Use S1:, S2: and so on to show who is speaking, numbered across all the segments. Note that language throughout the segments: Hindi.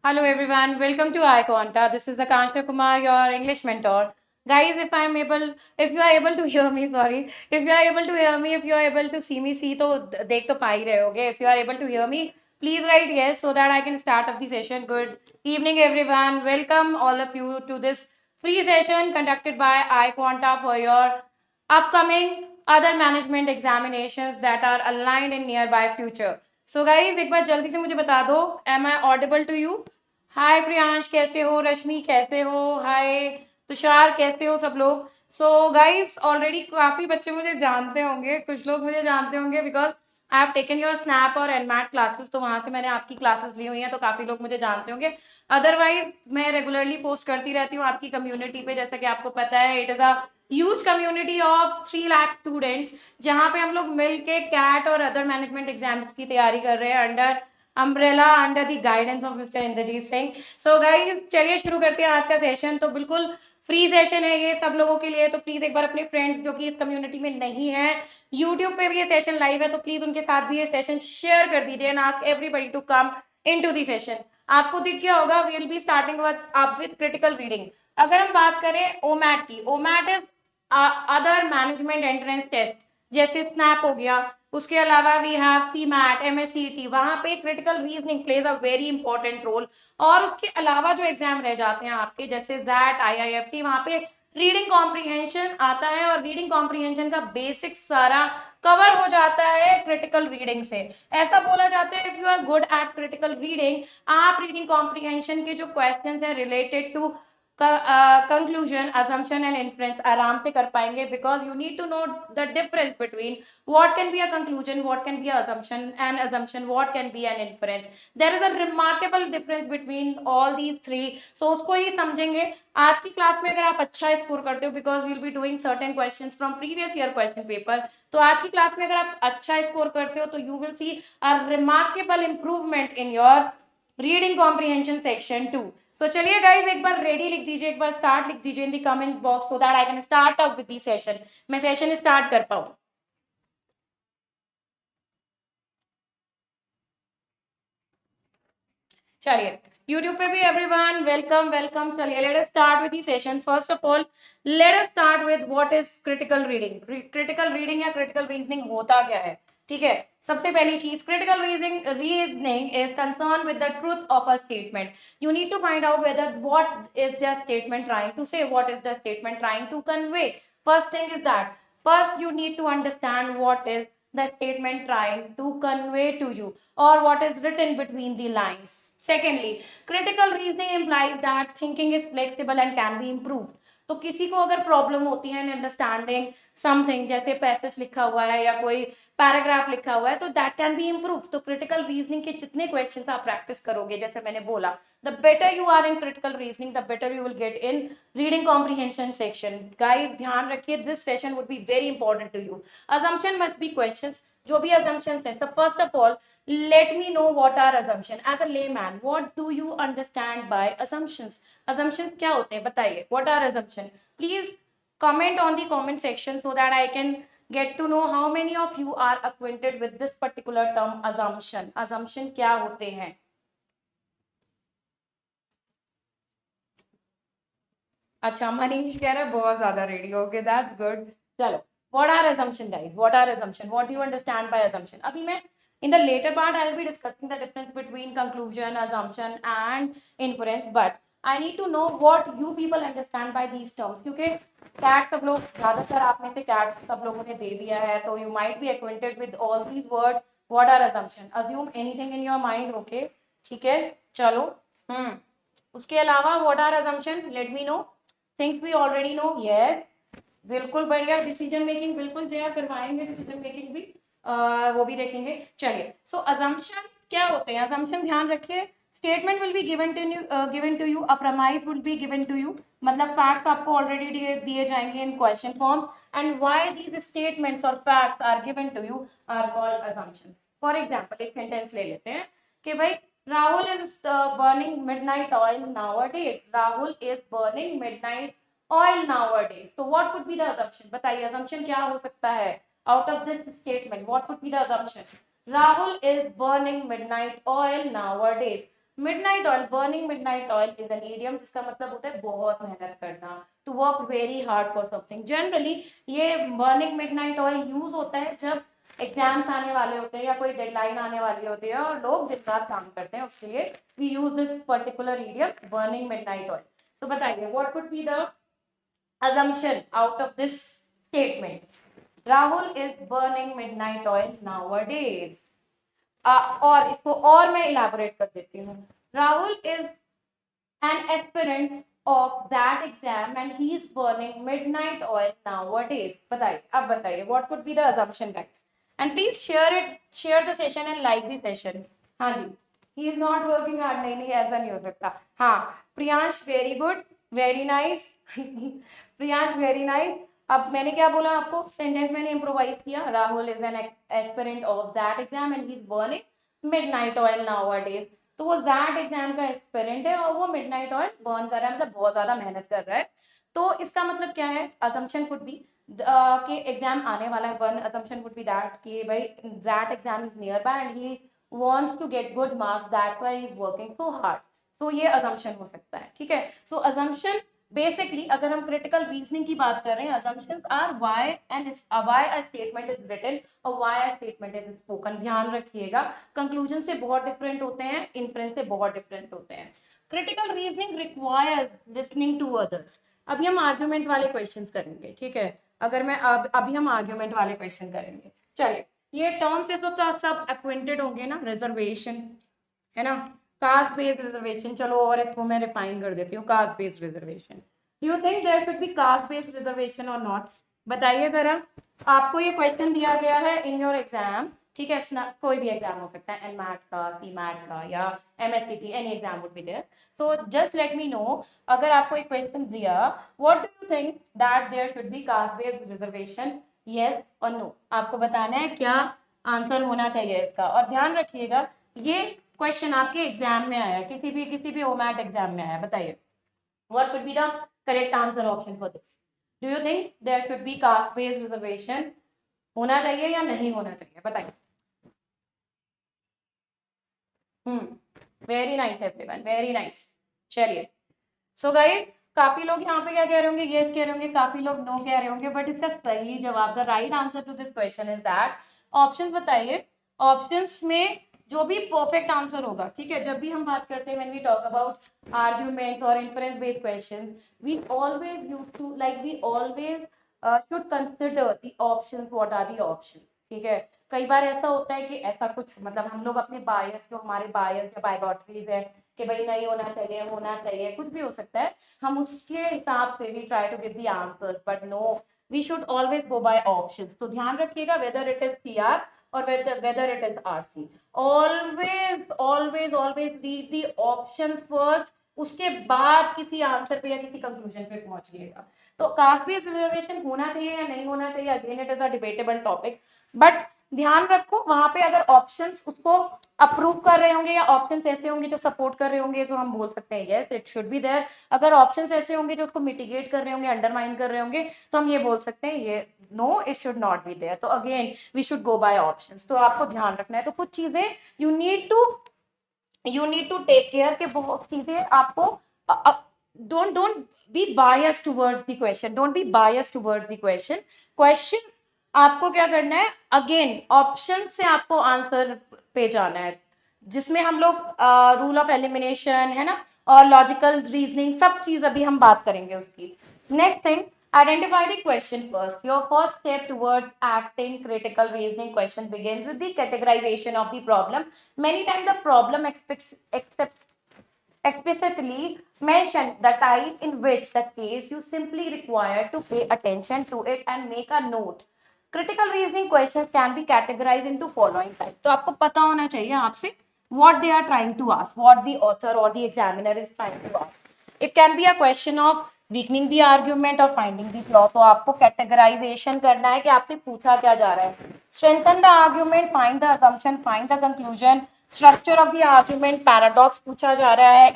S1: Hello everyone, welcome to iQuanta. This is Akansha Kumar, your English mentor. Guys, if you are able to hear me, sorry, if you are able to hear me, if you are able to see me, see तो देख तो पा ही रहे होगे. If you are able to hear me, please write yes so that I can start up the session. Good evening everyone. Welcome all of you to this free session conducted by iQuanta for your upcoming other management examinations that are aligned in nearby future. So guys, एक बार जल्दी से मुझे बता दो, am I audible to you? हाय प्रियांश कैसे हो, रश्मि कैसे हो, हाय तुषार कैसे हो सब लोग. सो गाइस ऑलरेडी काफी बच्चे मुझे जानते होंगे, कुछ लोग मुझे जानते होंगे because I have taken your snap और एनमैट क्लासेस, तो वहां से मैंने आपकी क्लासेस ली हुई हैं, तो काफी लोग मुझे जानते होंगे. अदरवाइज मैं रेगुलरली पोस्ट करती रहती हूँ आपकी कम्युनिटी पे, जैसा कि आपको पता है it is a huge community of 3 lakh students, जहाँ पे हम लोग मिल के कैट और अदर मैनेजमेंट एग्जाम्स की तैयारी कर रहे हैं under umbrella under the guidance of mister Inderjeet Singh. So guys चलिए शुरू करते हैं आज का सेशन. तो बिल्कुल फ्री सेशन है ये सब लोगों के लिए, तो प्लीज एक बार अपने फ्रेंड्स जो कि इस कम्युनिटी में नहीं है, यूट्यूब पे भी ये सेशन लाइव है, तो प्लीज उनके साथ भी ये सेशन शेयर कर दीजिए and ask everybody to come into the session. आपको दिख गया होगा we will be starting with critical reading. अगर हम बात करें ओमैट की, OMET is other management entrance test, जैसे स्नैप हो गया, उसके अलावा we have CMAT, MSCT, वहां पे critical reasoning plays a very important role. और उसके अलावा जो एग्जाम रह जाते हैं आपके, जैसे जैट, IIFT, वहां पे रीडिंग कॉम्प्रीहेंशन आता है और रीडिंग कॉम्प्रीहेंशन का बेसिक सारा कवर हो जाता है क्रिटिकल रीडिंग से. ऐसा बोला जाता है if you are good at critical reading, आप रीडिंग कॉम्प्रीहेंशन के जो क्वेश्चन है related to conclusion, assumption and inference आराम से कर पाएंगे, because you need to know the difference between what can be a conclusion, what can be a assumption, what can be an inference. There is a remarkable difference between all these three. So उसको ही समझेंगे आज की क्लास में. अगर आप अच्छा स्कोर करते हो, because we'll be doing certain questions from previous year question paper, तो आज की क्लास में अगर आप अच्छा स्कोर करते हो तो you will see a remarkable improvement in your reading comprehension section 2. सो चलिए गाइज एक बार रेडी लिख दीजिए, एक बार स्टार्ट लिख दीजिए in the comment box so that I can start up with the session, मैं सेशन स्टार्ट कर पाऊँ. चलिए YouTube पे भी एवरीवन वेलकम वेलकम. चलिए let us start with the session. First of all let us start with what is critical reading. Critical reading या क्रिटिकल रीजनिंग होता क्या है, ठीक है. सबसे पहली चीज, critical reasoning is concern with the truth of a statement. You need to find out whether what is the statement trying to say, what is the statement trying to convey. First thing is that first you need to understand what is the statement trying to convey to you or what is written between the lines. Secondly, critical reasoning implies that thinking is flexible and can be improved. तो किसी को अगर प्रॉब्लम होती है इन अंडरस्टैंडिंग समथिंग, जैसे पैसेज लिखा हुआ है या कोई पैराग्राफ लिखा हुआ है, तो दैट कैन बी इम्प्रूव. तो क्रिटिकल रीजनिंग के जितने क्वेश्चंस आप प्रैक्टिस करोगे, जैसे मैंने बोला, the better you are in critical reasoning the better you will get in reading comprehension section. Guys ध्यान रखिए, this session would be very important to you. assumption must be questions, जो भी assumptions है. So first of all, let me know what are assumption. As a layman, what do you understand by assumptions? Assumptions क्या होते हैं बताइए. What are assumption? Please comment on the comment section so that I can get to know how many of you are acquainted with this particular term assumption. Assumption क्या होते हैं. अच्छा मनीष कह रहा है बहुत ज्यादा रेडी. Okay that's good. चलो what are assumption guys, what are assumption, what do you understand by assumption. अभी मैं in the later part I'll be discussing the difference between conclusion, assumption and inference, but I need to know what you people understand by these terms, क्योंकि कैट सब लोग ज्यादातर आप में से कैट सब लोगों ने दे दिया है, तो you might be acquainted with all these words. what are assumption, assume anything in your mind. okay ठीक है चलो. उसके अलावा what are assumption, let me know things we already know. Yes बिल्कुल बढ़िया. डिसीजन मेकिंग बिल्कुल जया करवाएंगे, डिसीजन मेकिंग भी वो भी देखेंगे. चलिए सो अजम्पशन क्या होते हैं. अजम्पशन ध्यान रखिए, statement will be given to you, a premise will be given to you, मतलब फैक्ट्स आपको ऑलरेडी दिए जाएंगे in question forms, and why these statements और facts are given to you are called assumption. For example एक सेंटेंस ले लेते हैं कि भाई Rahul is burning midnight oil nowadays. Rahul is burning midnight oil nowadays. So what could be the assumption? बताइए assumption क्या हो सकता है out of this statement? What could be the assumption? Rahul is burning midnight oil nowadays. Midnight oil, burning midnight oil is an idiom जिसका मतलब होता है बहुत मेहनत करना, to work very hard for something. Generally ये बर्निंग मिडनाइट ऑयल यूज होता है जब एग्जाम्स आने वाले होते हैं या कोई डेडलाइन आने वाली होती है और लोग दिन रात काम करते हैं, उसके लिए we use this particular idiom burning midnight oil. तो बताइए what could be the assumption out of this statement? Rahul is burning midnight oil nowadays. और इसको और मैं elaborate कर देती हूँ. Rahul is an aspirant of that exam and he is burning midnight oil nowadays. बताइए, अब बताइए what could be the assumption, guys? And please share the session and like the session. हाँ जी, he is not working hard. नहीं नहीं, ऐसा नहीं हो सकता. हाँ, Priyansh very good, very nice. Priyansh very nice. अब मैंने क्या बोला आपको, सेंटेंस मैंने इम्प्रोवाइज किया, Rahul is an aspirant of that exam and he is burning midnight oil nowadays. तो वो दैट एग्जाम का एस्पिरेंट है और वो मिडनाइट ऑयल बर्न कर रहा है, मतलब बहुत ज्यादा मेहनत कर रहा है। तो इसका मतलब क्या है, असम्पशन कुड बी कि एग्जाम आने वाला है, one assumption could be that कि भाई that exam is near by and he wants to get good marks, that's why he is working so hard. तो ये assumption हो सकता है, ठीक है। So assumption बेसिकली अगर हम क्रिटिकल रीजनिंग की बात कर रहे हैं, assumptions are why a statement is written और why a statement is spoken। ध्यान रखिएगा, कंक्लूजन से बहुत डिफरेंट होते हैं, इन्फ्रेंस से बहुत डिफरेंट होते हैं। Critical reasoning requires listening to others. अभी हम आर्ग्यूमेंट वाले क्वेश्चन करेंगे, ठीक है। अगर मैं अभी हम आर्ग्यूमेंट वाले क्वेश्चन करेंगे। चलिए, ये टर्म से तो सब एक्वेंटेड होंगे ना, रिजर्वेशन है ना, कास्ट बेस्ड रिजर्वेशन। चलो और इसको मैं रिफाइन कर देती हूँ, caste based reservation. Do you think there should be caste based reservation और नॉट? बताइए जरा। आपको ये क्वेश्चन दिया गया है इन योर एग्जाम, ठीक है, कोई भी एग्जाम हो सकता है, एनमैट का, सीमैट का या MSCT, any exam would be there. So just let me know, अगर आपको एक क्वेश्चन दिया, what do you think that there should be caste based reservation, yes और नो? आपको बताना है क्या आंसर होना चाहिए इसका। और ध्यान रखिएगा, ये क्वेश्चन आपके एग्जाम में आया, किसी भी ओमैट एग्जाम में आया। बताइए what could be the correct answer option for this? Do you think there should be caste based reservation, होना चाहिए या नहीं होना चाहिए? बताइए। Very nice everyone, very nice. चलिए, सो गाइस, काफी लोग यहाँ पे क्या कह रहे होंगे, यस कह रहे होंगे, काफी लोग नो कह रहे होंगे, बट इसका सही जवाब, the right answer to this question is that options. बताइए, ऑप्शंस में जो भी परफेक्ट आंसर होगा, ठीक है। जब भी हम बात करते हैं, when we talk about arguments और inference based questions, we always use to we always should consider the options, what are the options, ठीक है। कई बार ऐसा होता है कि ऐसा कुछ, मतलब हम लोग अपने बायस, जो हमारे बायस या बायोगॉट्रीज है कि भाई नहीं होना चाहिए, होना चाहिए, कुछ भी हो सकता है, हम उसके हिसाब से we try to give the answers, but no, we should always go by options. तो ध्यान रखिएगा, whether it is CR or whether it is RC, always read the options first, उसके बाद किसी आंसर पे या किसी कंक्लूजन पे पहुंचिएगा। तो कास्ट बेस्ड रिजर्वेशन होना चाहिए या नहीं होना चाहिए, again it is a debatable topic, but ध्यान रखो वहां पे अगर ऑप्शंस उसको अप्रूव कर रहे होंगे या ऑप्शंस ऐसे होंगे जो सपोर्ट कर रहे होंगे, तो हम बोल सकते हैं yes it should be there. अगर ऑप्शंस ऐसे होंगे जो उसको मिटिगेट कर रहे होंगे, अंडरमाइन कर रहे होंगे, तो हम ये बोल सकते हैं ये no, it should not be there. तो again we should go by options. तो आपको ध्यान रखना है, तो कुछ चीजें you need to take care के, बहुत चीजें आपको don't be biased towards the question, don't be biased towards the question आपको क्या करना है, अगेन ऑप्शन से आपको आंसर पे जाना है, जिसमें हम लोग रूल ऑफ एलिमिनेशन है ना, और लॉजिकल रीजनिंग, सब चीज अभी हम बात करेंगे उसकी। Next thing, identify the question first. Your first step towards acting critical reasoning question begins with the categorization of the problem. Many times the problem explicitly mention the type in which the case you simply require to pay attention to it and make a note. Critical reasoning questions can be categorized into following type. तो आपको पता होना चाहिए आपसे what they are trying to ask, what the author or the examiner is trying to ask. It can be a question of weakening the argument or finding the flaw. तो आपको categorization करना है कि आपसे पूछा क्या जा रहा है। Strengthen the argument, find the assumption, find the conclusion, structure of the argument, paradox पूछा जा रहा है,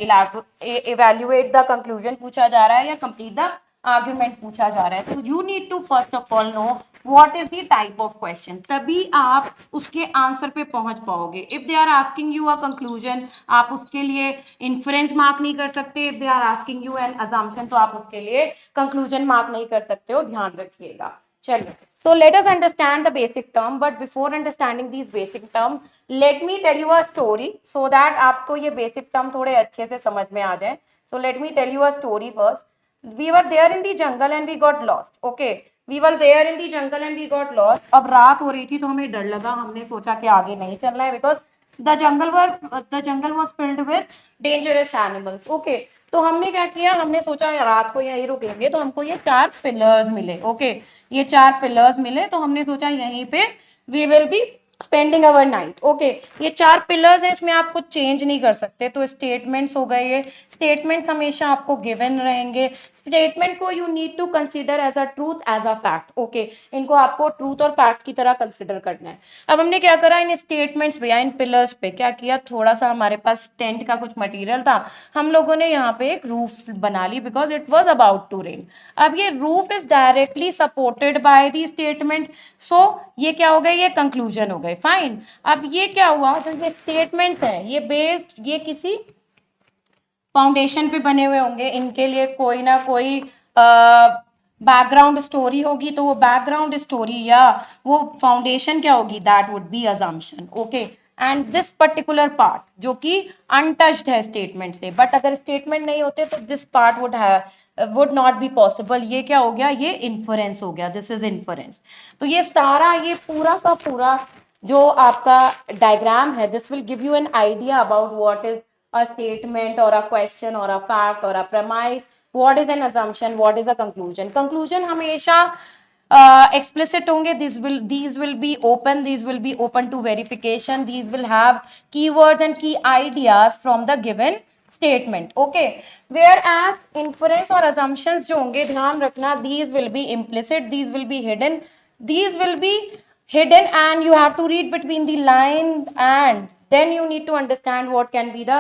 S1: evaluate the conclusion पूछा जा रहा है, या complete the argument पूछा जा रहा है। तो you need to first of all know what is the type of question, तभी आप उसके आंसर पे पहुंच पाओगे. If they are asking you a conclusion, आप उसके लिए इन्फ्रेंस मार्क नहीं कर सकते. If they are asking you an assumption, तो आप उसके लिए कंक्लूजन मार्क नहीं कर सकते हो, ध्यान रखिएगा. चलिए, so let us understand the basic term, but before understanding these basic term, let me tell you a story so that आपको ये basic term थोड़े अच्छे से समझ में आ जाए. So let me tell you a story first. We were there in the jungle and we got lost. Okay, we were there in the jungle and we got lost. अब रात हो रही थी तो हमें डर लगा, हमने सोचा कि आगे नहीं चलना है because the jungle was filled with dangerous animals. Okay, तो हमने क्या किया, हमने सोचा रात को यहीं रुकेंगे, तो हमको ये 4 पिलर्स मिले. ओके, ये 4 पिलर्स मिले, तो हमने सोचा यहीं पे we will be spending our night. Okay, ये 4 पिलर्स हैं, इसमें आप कुछ चेंज नहीं कर सकते. तो स्टेटमेंट्स हो गए, ये स्टेटमेंट्स हमेशा आपको गिवन रहेंगे. स्टेटमेंट को you need to consider as a truth, as a fact. Okay, इनको आपको ट्रूथ और फैक्ट की तरह कंसिडर करना है. अब हमने क्या करा, इन स्टेटमेंट्स पे या इन पिलर्स पे क्या किया, थोड़ा सा हमारे पास टेंट का कुछ मटेरियल था, हम लोगों ने यहाँ पे एक रूफ बना ली because it was about to rain. अब ये roof is directly supported by the statement, so ये क्या हो गए, ये कंक्लूजन हो गए. फाइन. अब ये क्या हुआ, जो ये स्टेटमेंट्स हैं ये बेस्ड, ये किसी फाउंडेशन पे बने हुए होंगे, इनके लिए कोई ना कोई बैकग्राउंड स्टोरी होगी, तो वो बैकग्राउंड स्टोरी या वो फाउंडेशन क्या होगी, that would B assumption. Okay, and this particular part जो कि अनटच्ड है स्टेटमेंट से, बट अगर स्टेटमेंट नहीं होते तो this part would not be possible. ये क्या हो गया, ये इन्फरेंस हो गया, दिस इज इन्फरेंस. तो ये सारा, ये पूरा का पूरा जो आपका डायग्राम है, this will give you an idea about what is a statement or a question or a fact or a premise, what is an assumption, what is a conclusion. Conclusion हमेशा explicit होंगे, these will be open to verification, these will have keywords and key ideas from the given statement. Okay, whereas inference और assumptions जो होंगे, ध्यान रखना, these will be implicit, these will be hidden, these will be hidden and you have to read between the line, and then you need to understand what can be the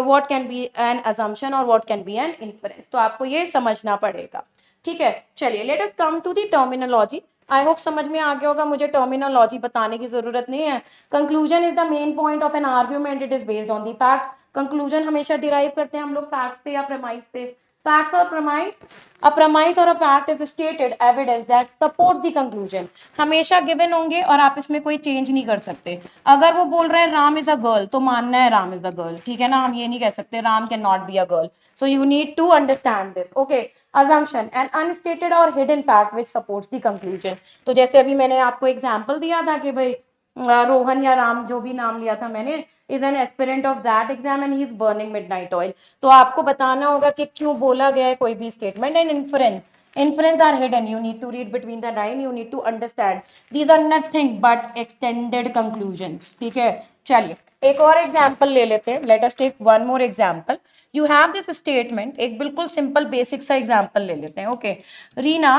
S1: what can be an assumption or what can be an inference. तो आपको ये समझना पड़ेगा. ठीक है, चलिए, let us come to the terminology. I hope समझ में आ गया होगा, मुझे टर्मिनोलॉजी बताने की जरूरत नहीं है. Conclusion is the main point of an argument, it is based on the fact. Conclusion हमेशा डिराइव करते हैं हम लोग फैक्ट से या प्रेमाइस से. फैक्ट्स और प्रेमाइस, अ प्रेमाइस और a fact is stated evidence that support the conclusion. हमेशा गिवन होंगे और आप इसमें कोई चेंज नहीं कर सकते. अगर वो बोल रहे हैं राम इज अ गर्ल, तो मानना है राम इज अ गर्ल. ठीक है ना, हम ये नहीं कह सकते Ram can not be a girl. So you need to understand this. Okay, assumption an unstated or hidden fact which supports the conclusion. तो जैसे अभी मैंने आपको एग्जांपल दिया था कि भाई रोहन या राम, जो भी नाम लिया था मैंने, is an aspirant of that exam and he is burning midnight oil. तो आपको बताना होगा कि क्यों बोला गया है कोई भी statement. And inference are hidden, you need to read between the line, you need to understand, these are nothing but extended conclusions. ठीक है, चलिए एक और एग्जाम्पल ले लेते हैं. Let us take one more example. You have this statement, एक बिल्कुल सिंपल बेसिक सा एग्जाम्पल ले लेते हैं. Okay, Reena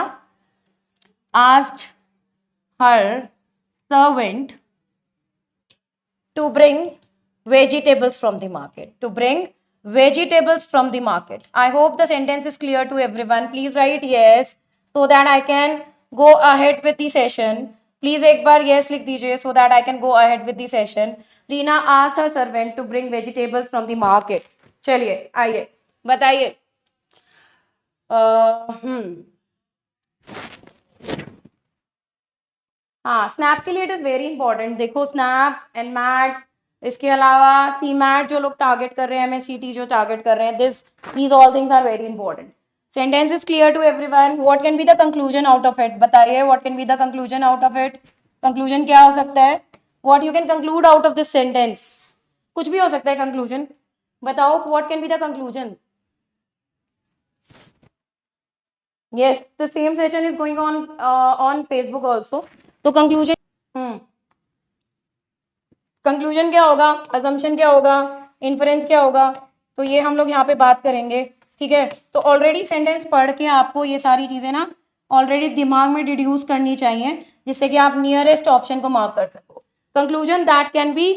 S1: asked her servant to bring vegetables from the market. To bring vegetables from the market. I hope the sentence is clear to everyone. Please write yes so that I can go ahead with the session. Please एक बार yes लिख दीजिए so that I can go ahead with the session. Reena asked her servant to bring vegetables from the market. चलिए आइए बताइए. हाँ, स्नैप के लिए इट इज़ वेरी इंपॉर्टेंट. देखो, स्नैप एंड मैट, इसके अलावा सी मैट जो लोग टारगेट कर रहे हैं, MSCT जो टारगेट कर रहे हैं, these all things are very important. Sentence is clear to everyone. What can be the conclusion out of it, बताइए. What can be the conclusion out of it. Conclusion क्या हो सकता है, what you can conclude out of this sentence. कुछ भी हो सकता है कंक्लूजन. बताओ, what can be the conclusion. Yes, the same session is going on Facebook also. तो कंक्लूजन कंक्लूजन क्या होगा, असम्पशन क्या होगा, इन्फरेंस क्या होगा, तो ये हम लोग यहाँ पे बात करेंगे. ठीक है, तो ऑलरेडी सेंटेंस पढ़ के आपको ये सारी चीज़ें ना ऑलरेडी दिमाग में डिड्यूस करनी चाहिए, जिससे कि आप नियरेस्ट ऑप्शन को मार्क कर सको. Conclusion that can B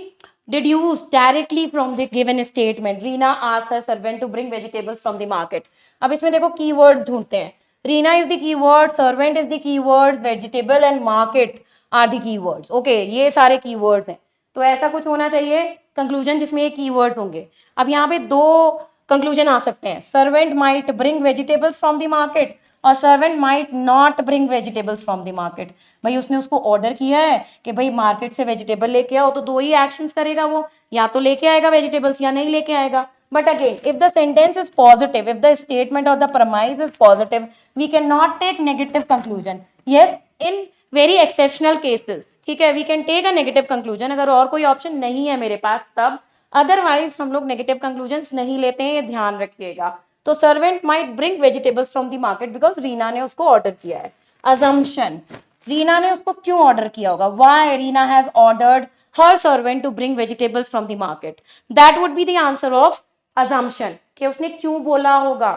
S1: deduced directly from the given statement. Reena asked her servant to bring vegetables from the market. अब इसमें देखो कीवर्ड ढूंढते हैं. Reena is the keyword, servant is the keyword, vegetable and market are the keywords. Okay, ये सारे कीवर्ड्स हैं। तो ऐसा कुछ होना चाहिए कंक्लूजन जिसमें ये कीवर्ड्स होंगे। अब यहाँ पे दो कंक्लूजन आ सकते हैं, servant might bring vegetables from the market और servant might not bring vegetables from the market. भाई उसने उसको ऑर्डर किया है कि भाई मार्केट से वेजिटेबल लेके आओ, तो दो ही एक्शंस करेगा वो, या तो लेके आएगा वेजिटेबल्स या नहीं लेके आएगा। But again, if the sentence is positive, if the statement or the premise is positive, we cannot take negative conclusion. Yes, in very exceptional cases, ठीक है, we can take a negative conclusion अगर और कोई ऑप्शन नहीं है मेरे पास तब, अदरवाइज हम लोग नेगेटिव कंक्लूजन्स नहीं लेते हैं, ये ध्यान रखिएगा। तो servant might bring vegetables from the market because Reena ने उसको ऑर्डर किया है। अजम्पशन, रीना ने उसको क्यों ऑर्डर किया होगा, why Reena has ordered her servant to bring vegetables from the market, that would be the answer of assumption कि उसने क्यों बोला होगा,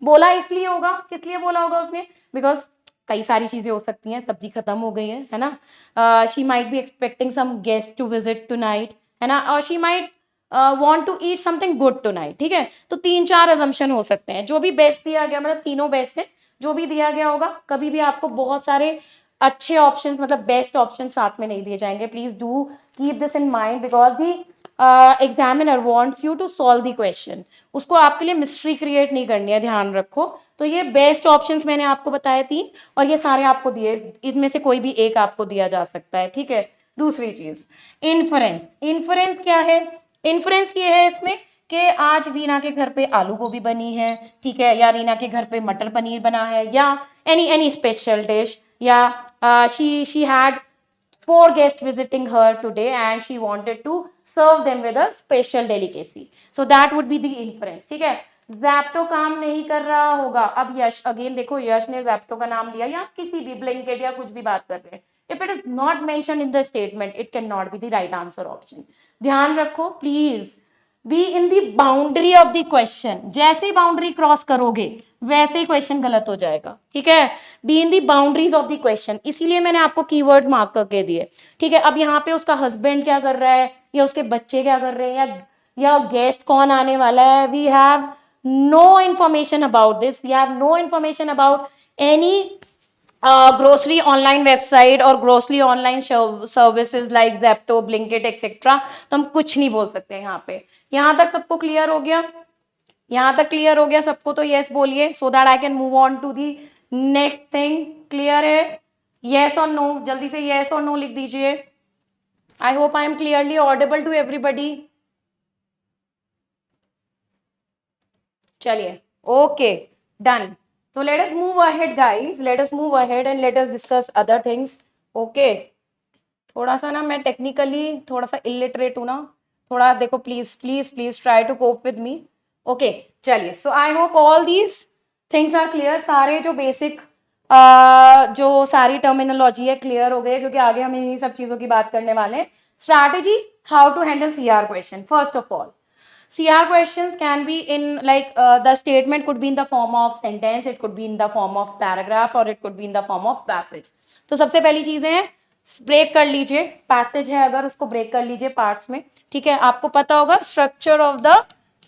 S1: बोला इसलिए होगा, किस लिए बोला होगा उसने, बिकॉज कई सारी चीजें हो सकती हैं, सब्जी खत्म हो गई है ना, she might be expecting some guest to visit tonight, है ना, और she might want to eat something good tonight. ठीक है, तो 3-4 अजम्पशन हो सकते हैं, जो भी बेस्ट दिया गया, मतलब तीनों बेस्ट है, जो भी दिया गया होगा। कभी भी आपको बहुत सारे अच्छे ऑप्शंस, मतलब बेस्ट ऑप्शन साथ में नहीं दिए जाएंगे। Please do keep this in mind because the examiner wants you to solve the question, उसको आपके लिए मिस्ट्री क्रिएट नहीं करनी है, ध्यान रखो। तो ये बेस्ट ऑप्शंस मैंने आपको बताए 3, और ये सारे आपको दिए, इनमें से कोई भी एक आपको दिया जा सकता है। ठीक है, दूसरी चीज इन्फरेंस। इन्फरेंस क्या है, इन्फरेंस ये है इसमें कि आज रीना के घर पे आलू गोभी बनी है, ठीक है, या रीना के घर पे मटर पनीर बना है, या एनी स्पेशल डिश, या she had 4 guests visiting her today and she wanted to serve them with a special delicacy, so that would be the inference। ठीक है, जैप्टो काम नहीं कर रहा होगा। अब यश, अगेन देखो, यश ने जैप्टो का नाम लिया, या किसी भी ब्लिंकिट या कुछ भी बात कर रहे हैं, if it is not mention in the statement it can not be the right answer option. ध्यान रखो please, be in the boundary of the question, जैसे ही बाउंड्री क्रॉस करोगे वैसे ही क्वेश्चन गलत हो जाएगा। ठीक है, be in the boundaries of the question, इसीलिए मैंने आपको कीवर्ड मार्क करके दिए। ठीक है, अब यहाँ पे उसका हस्बैंड क्या कर रहा है, या उसके बच्चे क्या कर रहे हैं, या गेस्ट कौन आने वाला है, we have no information about this, we have no information about any grocery online website और grocery online services like Zepto, Blinkit etcetera. तो हम कुछ नहीं बोल सकते यहाँ पे। यहाँ तक सबको क्लियर हो गया, यहाँ तक क्लियर हो गया सबको, तो यस बोलिए so that I can move on to the next thing. Clear है, यस और नो, जल्दी से यस और नो लिख दीजिए। I hope I am clearly audible to everybody. चलिए, okay, done. So let us move ahead guys, let us move ahead and let us discuss other things. Okay, थोड़ा सा ना मैं टेक्निकली थोड़ा सा इलिटरेट हूँ ना, थोड़ा देखो please please please try to cope with me. Okay, चलिए, so I hope all these things are clear. सारे जो बेसिक जो सारी टर्मिनोलॉजी है क्लियर हो गए, क्योंकि आगे हम इन्हीं सब चीज़ों की बात करने वाले हैं। Strategy how to handle CR question. First of all, CR questions can be in like the statement could be in the form of sentence, it could be in the form of paragraph or it could be in the form of passage। तो सबसे पहली चीजें हैं, ब्रेक कर लीजिए, पैसेज है अगर उसको ब्रेक कर लीजिए पार्ट्स में। ठीक है, आपको पता होगा स्ट्रक्चर ऑफ द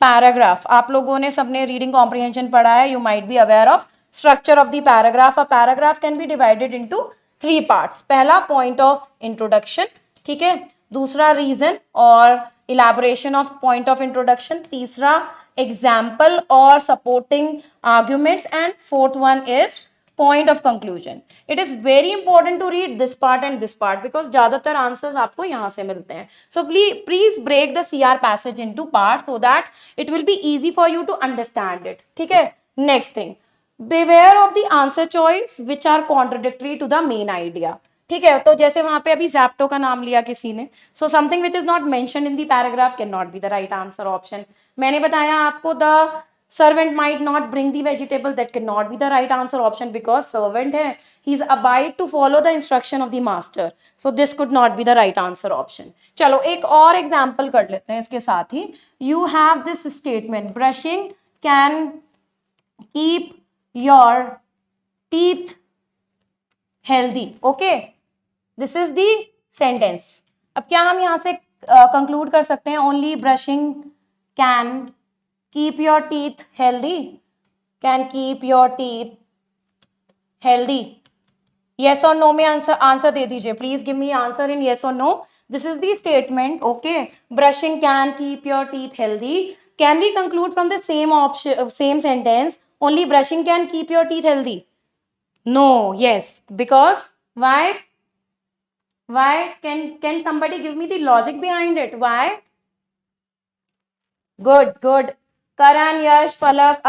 S1: पैराग्राफ, आप लोगों ने सबने रीडिंग कॉम्प्रिहेंशन पढ़ा है, you might be aware of structure of the paragraph. A paragraph can be divided into 3 parts. पहला पॉइंट ऑफ इंट्रोडक्शन, ठीक है, दूसरा रीजन और elaboration of point of introduction, तीसरा example और supporting arguments, and fourth one is point of conclusion। It is very important to read this part and this part because ज़्यादातर answers आपको यहाँ से मिलते हैं। So please break the CR passage into parts so that it will be easy for you to understand it। ठीक है, next thing, beware of the answer choice which are contradictory to the main idea। ठीक है, तो जैसे वहां पे अभी ज़ेप्टो का नाम लिया किसी ने, so something which is not mention in the paragraph can not be the right answer option. मैंने बताया आपको the servant might not bring the vegetable, that can not be the right answer option because servant है, he is abide to follow the instruction of the master, so this could not be the right answer option. चलो एक और एग्जाम्पल कर लेते हैं इसके साथ ही। You have this statement, brushing can keep your teeth healthy. Okay, this is the sentence. अब क्या हम यहाँ से कंक्लूड कर सकते हैं only brushing can keep your teeth healthy, can keep your teeth healthy, yes or no में आंसर दे दीजिए, please give me answer in yes or no. This is the statement, okay. Brushing can keep your teeth healthy. Can we conclude from the same option, same sentence, only brushing can keep your teeth healthy? No. Yes, because why? Can somebody give me the logic behind it? Why? Good. Karan, Yash, Palak,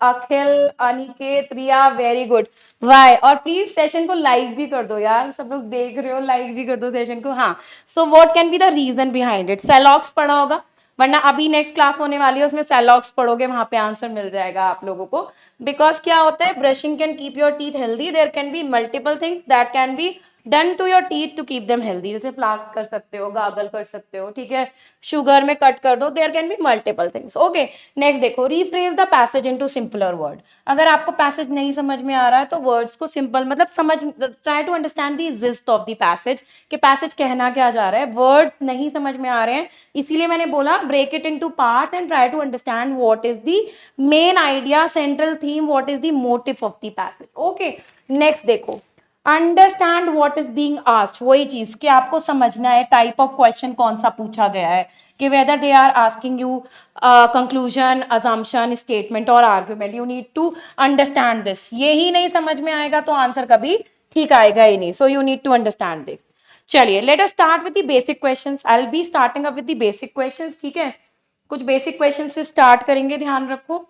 S1: Akhil, Aniket, Riya, very good. Why? और प्लीज सेशन को लाइक भी कर दो यार, सब लोग देख रहे हो, लाइक भी कर दो सेशन को. हाँ, so what can be the reason behind it? सेलॉक्स पढ़ा होगा, वरना अभी नेक्स्ट क्लास होने वाली है उसमें सेलॉक्स पढ़ोगे, वहां पे आंसर मिल जाएगा आप लोगों को. बिकॉज क्या होता है, brushing can keep your teeth healthy. There can be multiple things that can be done to your teeth to keep them healthy. जैसे फ्लास्क कर सकते हो, गागल कर सकते हो, ठीक है, शुगर में कट कर दो. There can be multiple things. Okay, next देखो, rephrase the passage into simpler word. अगर आपको पैसेज नहीं समझ में आ रहा है तो वर्ड्स को सिंपल, मतलब समझ, try to understand the gist of the passage, कि पैसेज कहना क्या जा रहा है. वर्ड्स नहीं समझ में आ रहे हैं, इसीलिए मैंने बोला break it into parts and try to understand what is the main idea, central theme, what is the motive of the passage. Okay, next देखो, understand what is being asked. वही चीज कि आपको समझना है टाइप ऑफ क्वेश्चन कौन सा पूछा गया है, कि whether they are asking you conclusion, assumption, statement और argument. You need to understand this. ये ही नहीं समझ में आएगा तो आंसर कभी ठीक आएगा ही नहीं. So you need to understand this. चलिए, let us start with the basic questions. I will be starting up with the basic questions, ठीक है. कुछ बेसिक क्वेश्चन से स्टार्ट करेंगे, ध्यान रखो,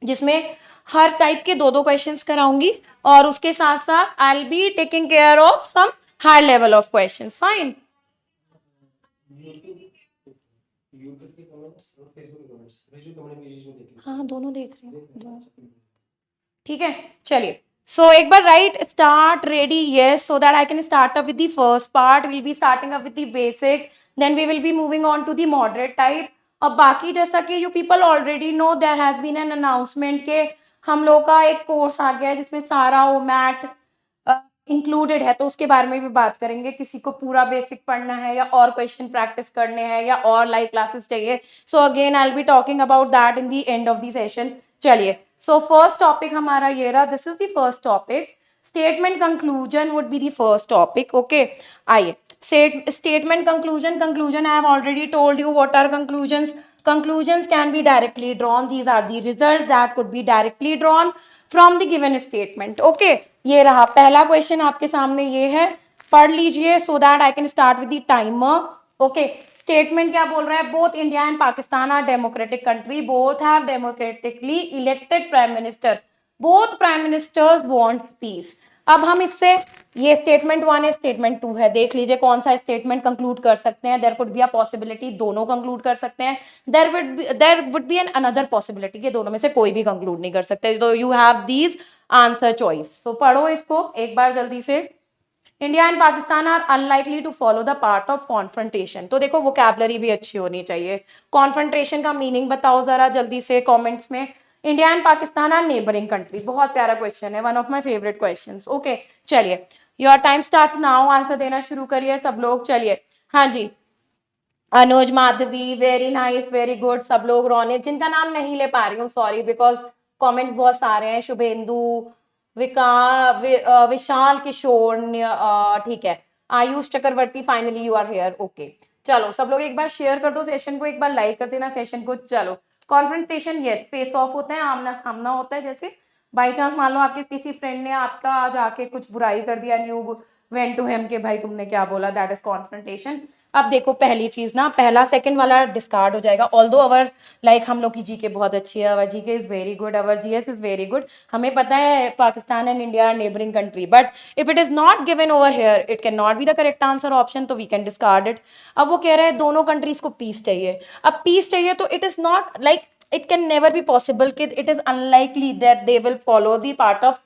S1: जिसमें हर टाइप के दो क्वेश्चंस कराऊंगी, और उसके साथ साथ I will be taking care of some high level of questions. Fine. हाँ, दोनों देख रही हूँ, ठीक है. चलिए, सो एक बार right, start, ready, yes, so that I can start up with the first part. Will be starting up with the basic, then we will be moving on to the moderate type. अब बाकी, जैसा कि you people already know, there has been an announcement के हम लोग का एक कोर्स आ गया है जिसमें सारा वो मैट इंक्लूडेड है, तो उसके बारे में भी बात करेंगे. किसी को पूरा बेसिक पढ़ना है, या और क्वेश्चन प्रैक्टिस करने हैं, या और लाइव क्लासेस चाहिए, so again I will be talking about that in the end of the session. चलिए, सो फर्स्ट टॉपिक हमारा ये रहा. This is the first topic. Statement conclusion would be the first topic. Okay, आइए. Statement conclusion. I have already told you what are conclusions. Conclusions can be directly drawn. These are the results that could be directly drawn from the given statement. Okay, ये रहा पहला क्वेश्चन आपके सामने, ये है, पढ़ लीजिए so that I can start with the timer. Okay, statement क्या बोल रहा है? Both India and Pakistan are democratic country, both have democratically elected prime minister, both prime ministers want peace. अब हम इससे, ये स्टेटमेंट 1 है, स्टेटमेंट 2 है, देख लीजिए कौन सा स्टेटमेंट कंक्लूड कर सकते हैं. There could be a possibility दोनों कंक्लूड कर सकते हैं. There would be an another possibility कि दोनों में से कोई भी कंक्लूड नहीं कर सकते. तो you have these answer choice. So पढ़ो इसको एक बार जल्दी से. India and Pakistan are unlikely to follow the part of confrontation. तो देखो, वोकैबुलरी भी अच्छी होनी चाहिए. कॉन्फ्रंटेशन का मीनिंग बताओ जरा जल्दी से कॉमेंट्स में. India and Pakistan are neighbouring country. बहुत प्यारा क्वेश्चन है, one of my favourite question. Okay, चलिए, your time starts now. Answer देना शुरू करिए सब लोग. चलिए, हाँ जी, Anuj, Madhavi, very nice, very good. सब लोग, रोनित, जिनका नाम नहीं ले पा रही हूँ, सॉरी, बिकॉज कमेंट्स बहुत सारे हैं. शुभेंदु, विशाल किशोर, ठीक है, Ayush Chakraborty, finally you are here. Okay, चलो सब लोग एक बार शेयर कर दो सेशन को, एक बार लाइक कर देना सेशन को. चलो, कॉन्फ्रंटेशन, यस, फेस ऑफ होता है, आमना सामना होता है. जैसे बाई चांस मान लो आपके किसी फ्रेंड ने आपका जाके कुछ बुराई कर दिया, न्यू वेंट टू हिम के भाई तुमने क्या बोला, दैट इज कॉन्फ्रंटेशन. अब देखो, पहली चीज ना, पहला सेकंड वाला डिस्कार्ड हो जाएगा. ऑल्दो अवर लाइक हम लोग की जीके बहुत अच्छी है, our GK is very good, our GS is very good. हमें पता है Pakistan and India are neighbouring country, but if it is not given over here, it can not be the correct answer option, तो वी कैन डिस्कार्ड इट. अब वो कह रहे हैं दोनों कंट्रीज को पीस चाहिए. अब पीस चाहिए तो it is not like, it can never be possible कि it is unlikely that they will follow the part of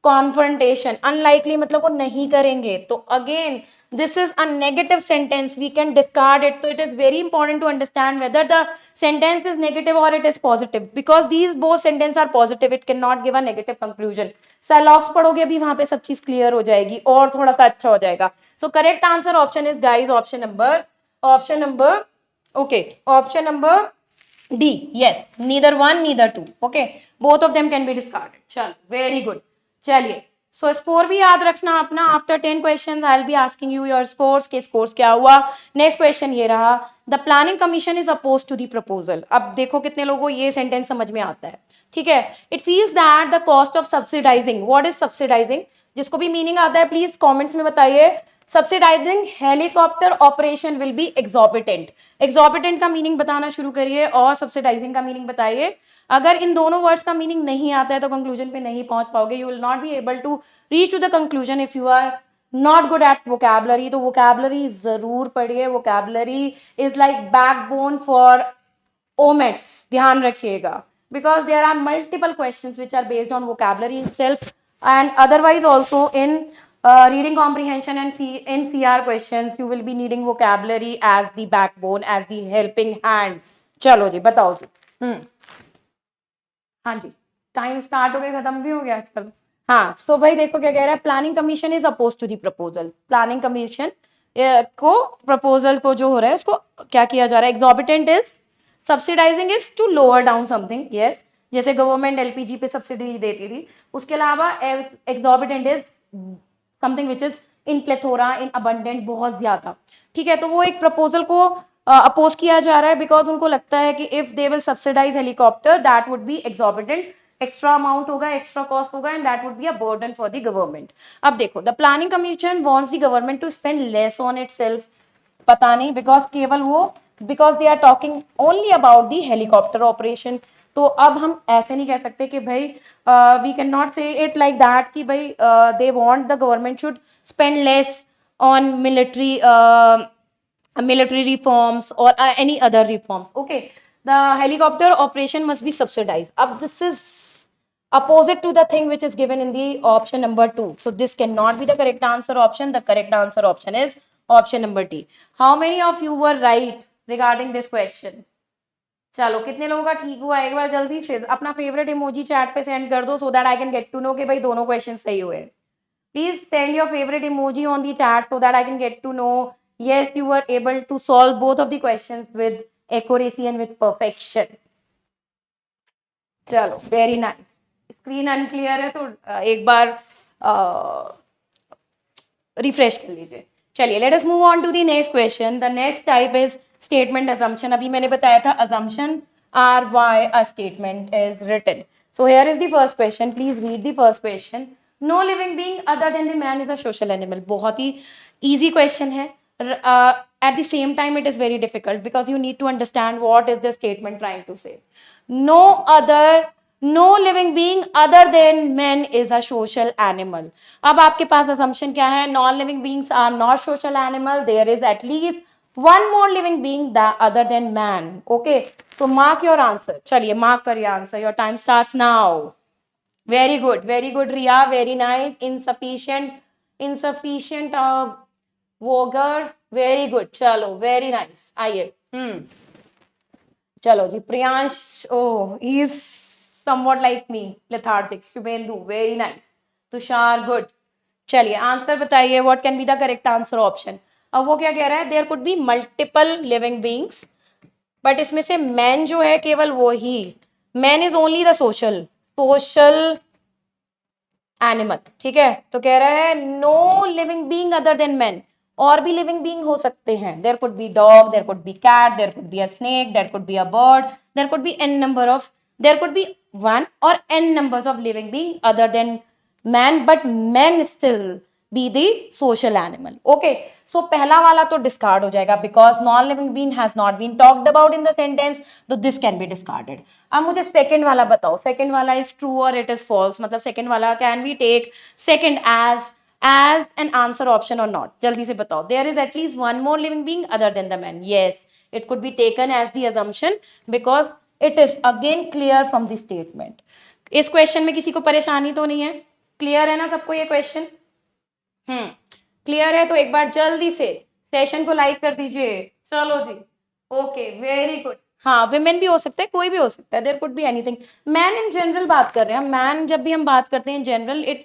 S1: confrontation. Unlikely मतलब वो नहीं करेंगे. तो again this is a negative sentence, we can discard it. So it is very important to understand whether the sentence is negative or it is positive, because these both sentences are positive, it cannot give a negative conclusion. Salox पढ़ोगे अभी, वहां पे सब चीज क्लियर हो जाएगी और थोड़ा सा अच्छा हो जाएगा. So correct answer option is, guys, option number okay, option number D. Yes, neither one neither two. Okay, both of them can be discarded. चल, very good. चलिए, सो स्कोर भी याद रखना अपना. After 10 question I will be asking you your scores के स्कोर्स क्या हुआ. नेक्स्ट क्वेश्चन ये रहा. The planning commission is oppose to the proposal. अब देखो कितने लोगों को ये सेंटेंस समझ में आता है. ठीक है. It feels that the cost of subsidising. What is subsidising? जिसको भी मीनिंग आता है प्लीज कॉमेंट्स में बताइए. Subsidising helicopter operation will be exorbitant. Exorbitant का मीनिंग बताना शुरू करिए और सब्सिडाइजिंग का मीनिंग बताइए. अगर इन दोनों वर्ड्स का मीनिंग नहीं आता है तो कंक्लूजन पे नहीं पहुंच पाओगे. You will not be able to reach to the conclusion if you are not good at vocabulary. तो वोकैबुलरी जरूर पढ़िए. Vocabulary is like backbone for OMETs. ध्यान रखिएगा because there are multiple questions which are based on vocabulary itself and otherwise also in reading comprehension and in CR questions you will be needing vocabulary as the backbone, as the helping hand. चलो जी बताओ जी. हाँ जी टाइम स्टार्ट हो गया खत्म भी हो गया. चलो हाँ. सो भाई देखो क्या कह रहा है. Planning commission is oppose to the proposal. Planning commission को प्रपोजल को जो हो रहा है उसको क्या किया जा रहा है. Exorbitant is subsidising is to lower down something. Yes जैसे गवर्नमेंट एलपीजी पे सब्सिडी देती थी. उसके अलावा exorbitant is something which is in plethora in abundant बहुत ज्यादा. ठीक है. तो वो एक प्रपोजल को अपोज किया जा रहा है बिकॉज उनको लगता है कि if they will subsidise helicopter that would be exorbitant. Extra amount होगा, एक्स्ट्रा कॉस्ट होगा and that would be a burden for the government. अब देखो the planning commission wants the government to spend less on itself. पता नहीं बिकॉज केवल वो because they are talking only about the helicopter operation. तो अब हम ऐसे नहीं कह सकते कि भाई we can not say it like that कि भाई they want the government should spend less on military reforms or any other reforms. Okay, the helicopter operation must be subsidized. Ab this is opposite to the thing which is given in the option number 2. So this cannot be the correct answer option. The correct answer option is option number D. How many of you were right regarding this question? चलो कितने लोगों का ठीक हुआ. एक बार जल्दी से अपना फेवरेट इमोजी चैट पे सेंड कर दो so that I can get to know कि भाई दोनों क्वेश्चन सही हुए. Please send your favourite emoji on the chat so that I can get to know yes you were able to solve both of the questions with accuracy and with perfection. चलो वेरी नाइस. स्क्रीन अनक्लियर है तो एक बार रिफ्रेश कर लीजिए. चलिए let us move on to the next question. The next type is statement assumption. अभी मैंने बताया था assumption are why a statement is written. So here is the first question. Please read the first question. No living being other than the man is a social animal. बहुत ही easy question है. At the same time it is very difficult because you need to understand what is the statement trying to say. No living being other than man is a social animal. अब आपके पास assumption क्या है. non living beings are not social animal. There is at least one more living being that other than man. Okay, so mark your answer. चलिए mark करिए answer. Your time starts now. Very good Riya, very nice. Insufficient वोगर. Very good. चलो वेरी नाइस. आइए. चलो जी Priyansh. Oh he is somewhat like me lethargic. Shubhendu very nice. Tushar good. चलिए आंसर बताइए. What can be the correct answer option. अब वो क्या कह रहा है. There could be multiple living beings but इसमें से मैन जो है केवल वो ही. Man is only the social animal. ठीक है. तो कह रहा है know living being other than man. और भी लिविंग बींग हो सकते हैं. There could be dog, there could be cat, there could be a snake, there could be a bird, there could be there could be one और n numbers of living being other than man, but men still be the social animal. Okay, so पहला वाला तो discard हो जाएगा because non living being has not been talked about in the sentence, तो this can be discarded. अब मुझे second वाला बताओ. second वाला is true or it is false. मतलब second वाला can we take second as an answer option or not. जल्दी से बताओ. There is at least one more living being other than the man. Yes, it could be taken as the assumption because it is again clear from the statement. इस क्वेश्चन में किसी को परेशानी तो नहीं है. क्लियर है ना सबको ये क्वेश्चन. क्लियर है तो एक बार जल्दी से सेशन को लाइक कर दीजिए. चलो जी. Okay very good. हाँ विमेन भी हो सकता है, कोई भी हो सकता है. There could be anything. Man in general बात कर रहे हैं. मैन जब भी हम बात करते हैं general it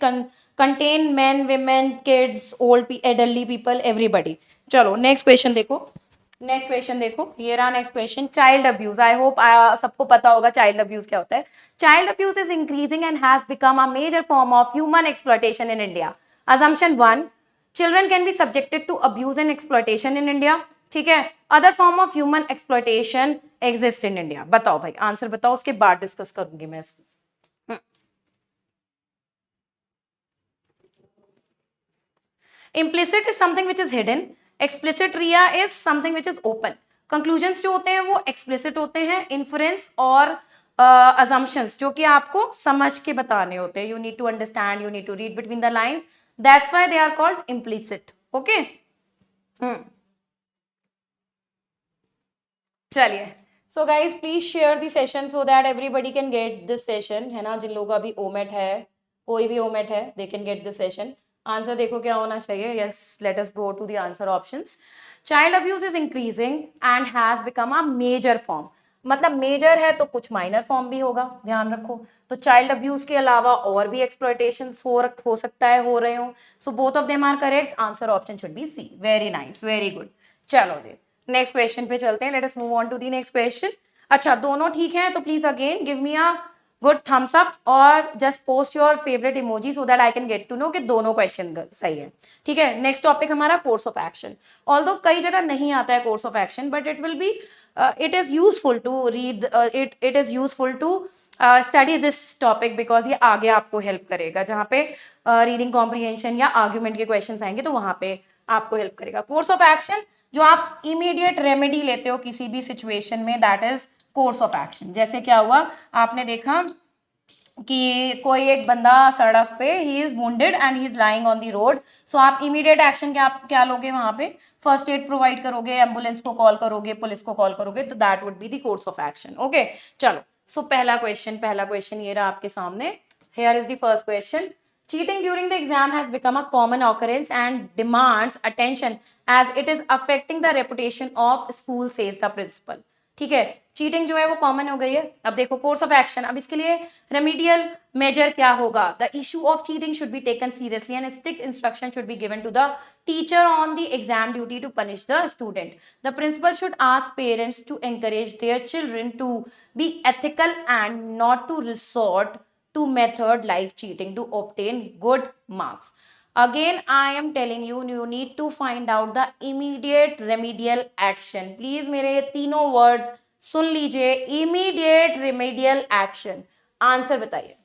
S1: contain men, women, kids, old elderly people, everybody. चलो नेक्स्ट क्वेश्चन देखो. नेक्स्ट क्वेश्चन देखो, ये रहा next question, child abuse. I hope सबको पता होगा चाइल्ड अब्यूज क्या होता है। Child abuse is increasing and has become a major form of human exploitation in India. Assumption 1, children can be subjected to abuse and exploitation in India. ठीक है, other form of human exploitation exist in India. बताओ भाई, आंसर बताओ, उसके बाद डिस्कस करूंगी मैं इसको। Implicit is something which is hidden. Explicit Riya is something which is open. Conclusions जो होते हैं वो explicit होते हैं. Inference और assumptions जो कि आपको समझ के बताने होते हैं. You need to understand, you need to read between the lines. That's why they are called implicit. Okay? चलिए, so guys please share the session so that everybody can get this session, है ना? जिन लोगों का भी ओमेट है, कोई भी ओमेट है, they can get this session. Answer देखो क्या होना चाहिए. Yes, let us go to the answer options. Child abuse is increasing and has become a major form. मतलब मेजर है तो कुछ माइनर फॉर्म भी होगा, ध्यान रखो. तो चाइल्ड अब्यूज के अलावा और भी एक्सप्लॉयटेशन हो सकता है, हो रहे हो. So both of them are correct. Answer option should be C. Very nice, very good. चलो जी, नेक्स्ट क्वेश्चन पे चलते हैं. Let us move on to the next question. अच्छा, दोनों ठीक है तो please again give me a good thumbs up और just post your favourite emoji so that I can get to know कि दोनों क्वेश्चन सही है. ठीक है, नेक्स्ट टॉपिक हमारा कोर्स ऑफ एक्शन. ऑल्दो कई जगह नहीं आता है course of action, but it will be it is useful to read, it is useful to study this topic because ये आगे आपको हेल्प करेगा. जहाँ पे रीडिंग कॉम्प्रीहेंशन या आर्ग्यूमेंट के क्वेश्चन आएंगे तो वहां पे आपको हेल्प करेगा. कोर्स ऑफ एक्शन जो आप इमीडिएट रेमेडी लेते हो किसी भी सिचुएशन में, that is course of action. जैसे क्या हुआ, आपने देखा कि कोई एक बंदा सड़क पे, he is wounded and he is lying on the road. So आप इमीडिएट एक्शन क्या लोगे वहां पे? फर्स्ट एड प्रोवाइड करोगे, एम्बुलेंस को कॉल करोगे, पुलिस को कॉल करोगे. तो that would be the course of action. Okay, चलो. सो पहला क्वेश्चन ये रहा आपके सामने. Here is the first question. Cheating during the exam has become a common occurrence and demands attention as it is affecting the reputation of school, says the principal. ठीक है, चीटिंग जो है वो कॉमन हो गई है. अब देखो कोर्स ऑफ एक्शन, अब इसके लिए रेमीडियल मेजर क्या होगा? The issue of cheating should be taken seriously and strict instruction should be given to the teacher on the exam duty to punish the student. The principal should ask parents to encourage their children to be ethical and not to resort to method like cheating to obtain good marks. Again, I am telling you, you need to find out the immediate remedial action. Please मेरे ये तीनों words सुन लीजिए. Immediate remedial action. आंसर बताइए.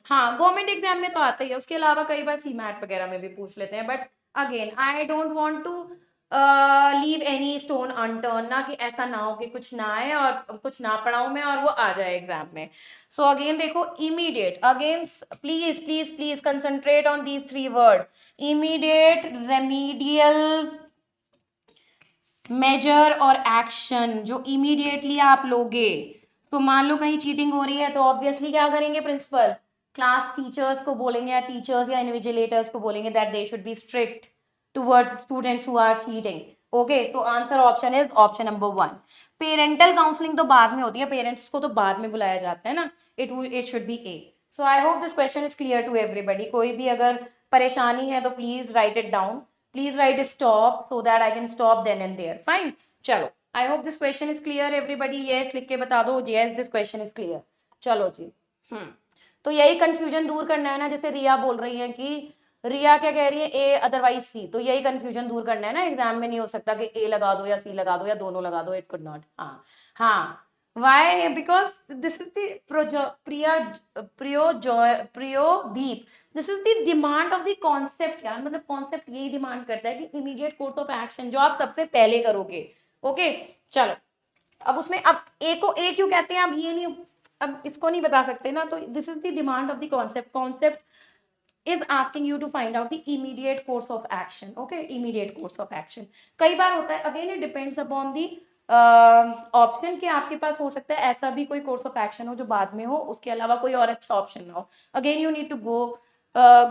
S1: हाँ, गवर्नमेंट एग्जाम में तो आता ही है, उसके अलावा कई बार सीमैट वगैरह में भी पूछ लेते हैं. But again I don't want to leave any stone unturned, ना कि ऐसा ना हो कि कुछ ना आए और कुछ ना पढ़ाऊं मैं और वो आ जाए एग्जाम में. सो अगेन देखो, immediate, again please please please concentrate on these 3 word. Immediate, remedial measure और एक्शन. जो इमीडिएटली आप लोगे, तो मान लो कहीं चीटिंग हो रही है तो ऑब्वियसली क्या करेंगे? प्रिंसिपल क्लास टीचर्स को बोलेंगे या टीचर्स या इन्विजिलेटर्स को बोलेंगे that they should be strict towards students who are cheating. Okay, so answer option is option number 1. Parental counselling तो बाद में होती है, पेरेंट्स को तो बाद में बुलाया जाता है ना. It should be A. So I hope this question is clear to everybody. कोई भी अगर परेशानी है तो please write it down, please write stop so that I can stop then and there. Fine, चलो. I hope this question is clear everybody. Yes लिख के बता दो, yes this question is clear. चलो जी. तो यही कंफ्यूजन दूर करना है ना. जैसे रिया बोल रही है कि रिया क्या कह रही है? ए अदरवाइज सी. तो यही कंफ्यूजन दूर करना है ना. एग्जाम में नहीं हो सकता कि ए लगा दो या सी लगा दो या दोनों लगा दो. It could not. हाँ हाँ. Why? Because this is the Priyodeep. This is the demand of the concept यार. मतलब कॉन्सेप्ट यही डिमांड करता है कि इमीडिएट कोर्स ऑफ एक्शन जो आप सबसे पहले करोगे. ओके, चलो. अब उसमें अब ए को ए क्यों कहते हैं? अब ये नहीं, अब इसको नहीं बता सकते ना. तो this is the demand of the concept is asking you to find out the immediate course of action. Okay, immediate course of action. कई बार होता है, again it depends upon the option कि आपके पास हो सकता है ऐसा भी कोई कोर्स ऑफ एक्शन हो जो बाद में हो, उसके अलावा कोई और अच्छा ऑप्शन ना हो. Again you need to go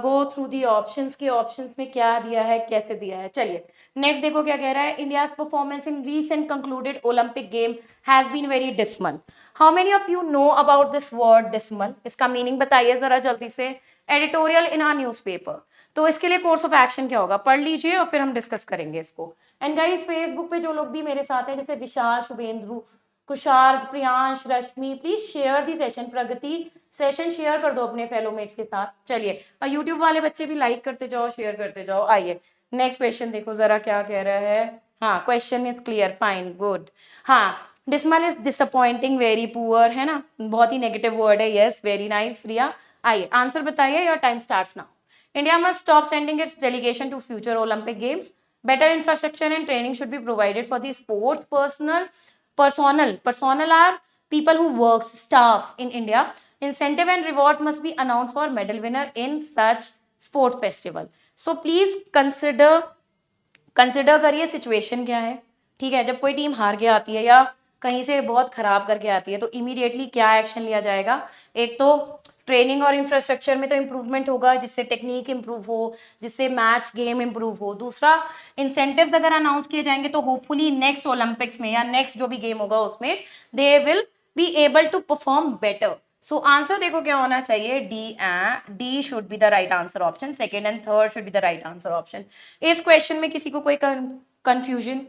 S1: go through the options के ऑप्शंस में क्या दिया है, कैसे दिया है. चलिए नेक्स्ट देखो क्या कह रहा है. India's performance in recent concluded Olympic game has been very dismal. How many of you know about this word dismal? इसका मीनिंग बताइए जरा जल्दी से. Editorial in our newspaper. तो इसके लिए कोर्स ऑफ एक्शन क्या होगा, पढ़ लीजिए और फिर हम डिस्कस करेंगे इसको. एंड गाइस फेसबुक पे जो लोग भी मेरे साथ हैं, जैसे Vishal, Shubhendra, Kushar, Priyansh, Rashmi, please share the session. Pragati, session share कर दो अपने फेलोमेट्स के साथ. चलिए और यूट्यूब वाले बच्चे भी लाइक करते जाओ, शेयर करते जाओ. आइए नेक्स्ट क्वेश्चन देखो जरा क्या कह रहा है. हाँ, question is clear, fine, good. हाँ, dismal is disappointing, very poor, है ना, बहुत ही नेगेटिव वर्ड है. Yes, very nice Riya. आइए आंसर बताइए, your time starts now. India must stop sending its delegation to future Olympic Games. Better infrastructure and training should be provided for the sports personnel are people who works staff in India. Incentive and rewards must be announced for medal winner in such sport festival. So please consider करिए सिचुएशन क्या है. ठीक है, जब कोई टीम हार के आती है या कहीं से बहुत खराब करके आती है तो इमीडिएटली क्या एक्शन लिया जाएगा. एक तो ट्रेनिंग और इंफ्रास्ट्रक्चर में तो इम्प्रूवमेंट होगा, जिससे टेक्निक इम्प्रूव हो, जिससे मैच गेम इम्प्रूव हो. दूसरा, इंसेंटिव्स अगर अनाउंस किए जाएंगे तो होपफुली नेक्स्ट ओलंपिक्स में या नेक्स्ट जो भी गेम होगा उसमें they will be able to perform better. So answer देखो क्या होना चाहिए, D should be the right answer option. Second and third should be the right answer option. इस क्वेश्चन में किसी को कोई कंफ्यूजन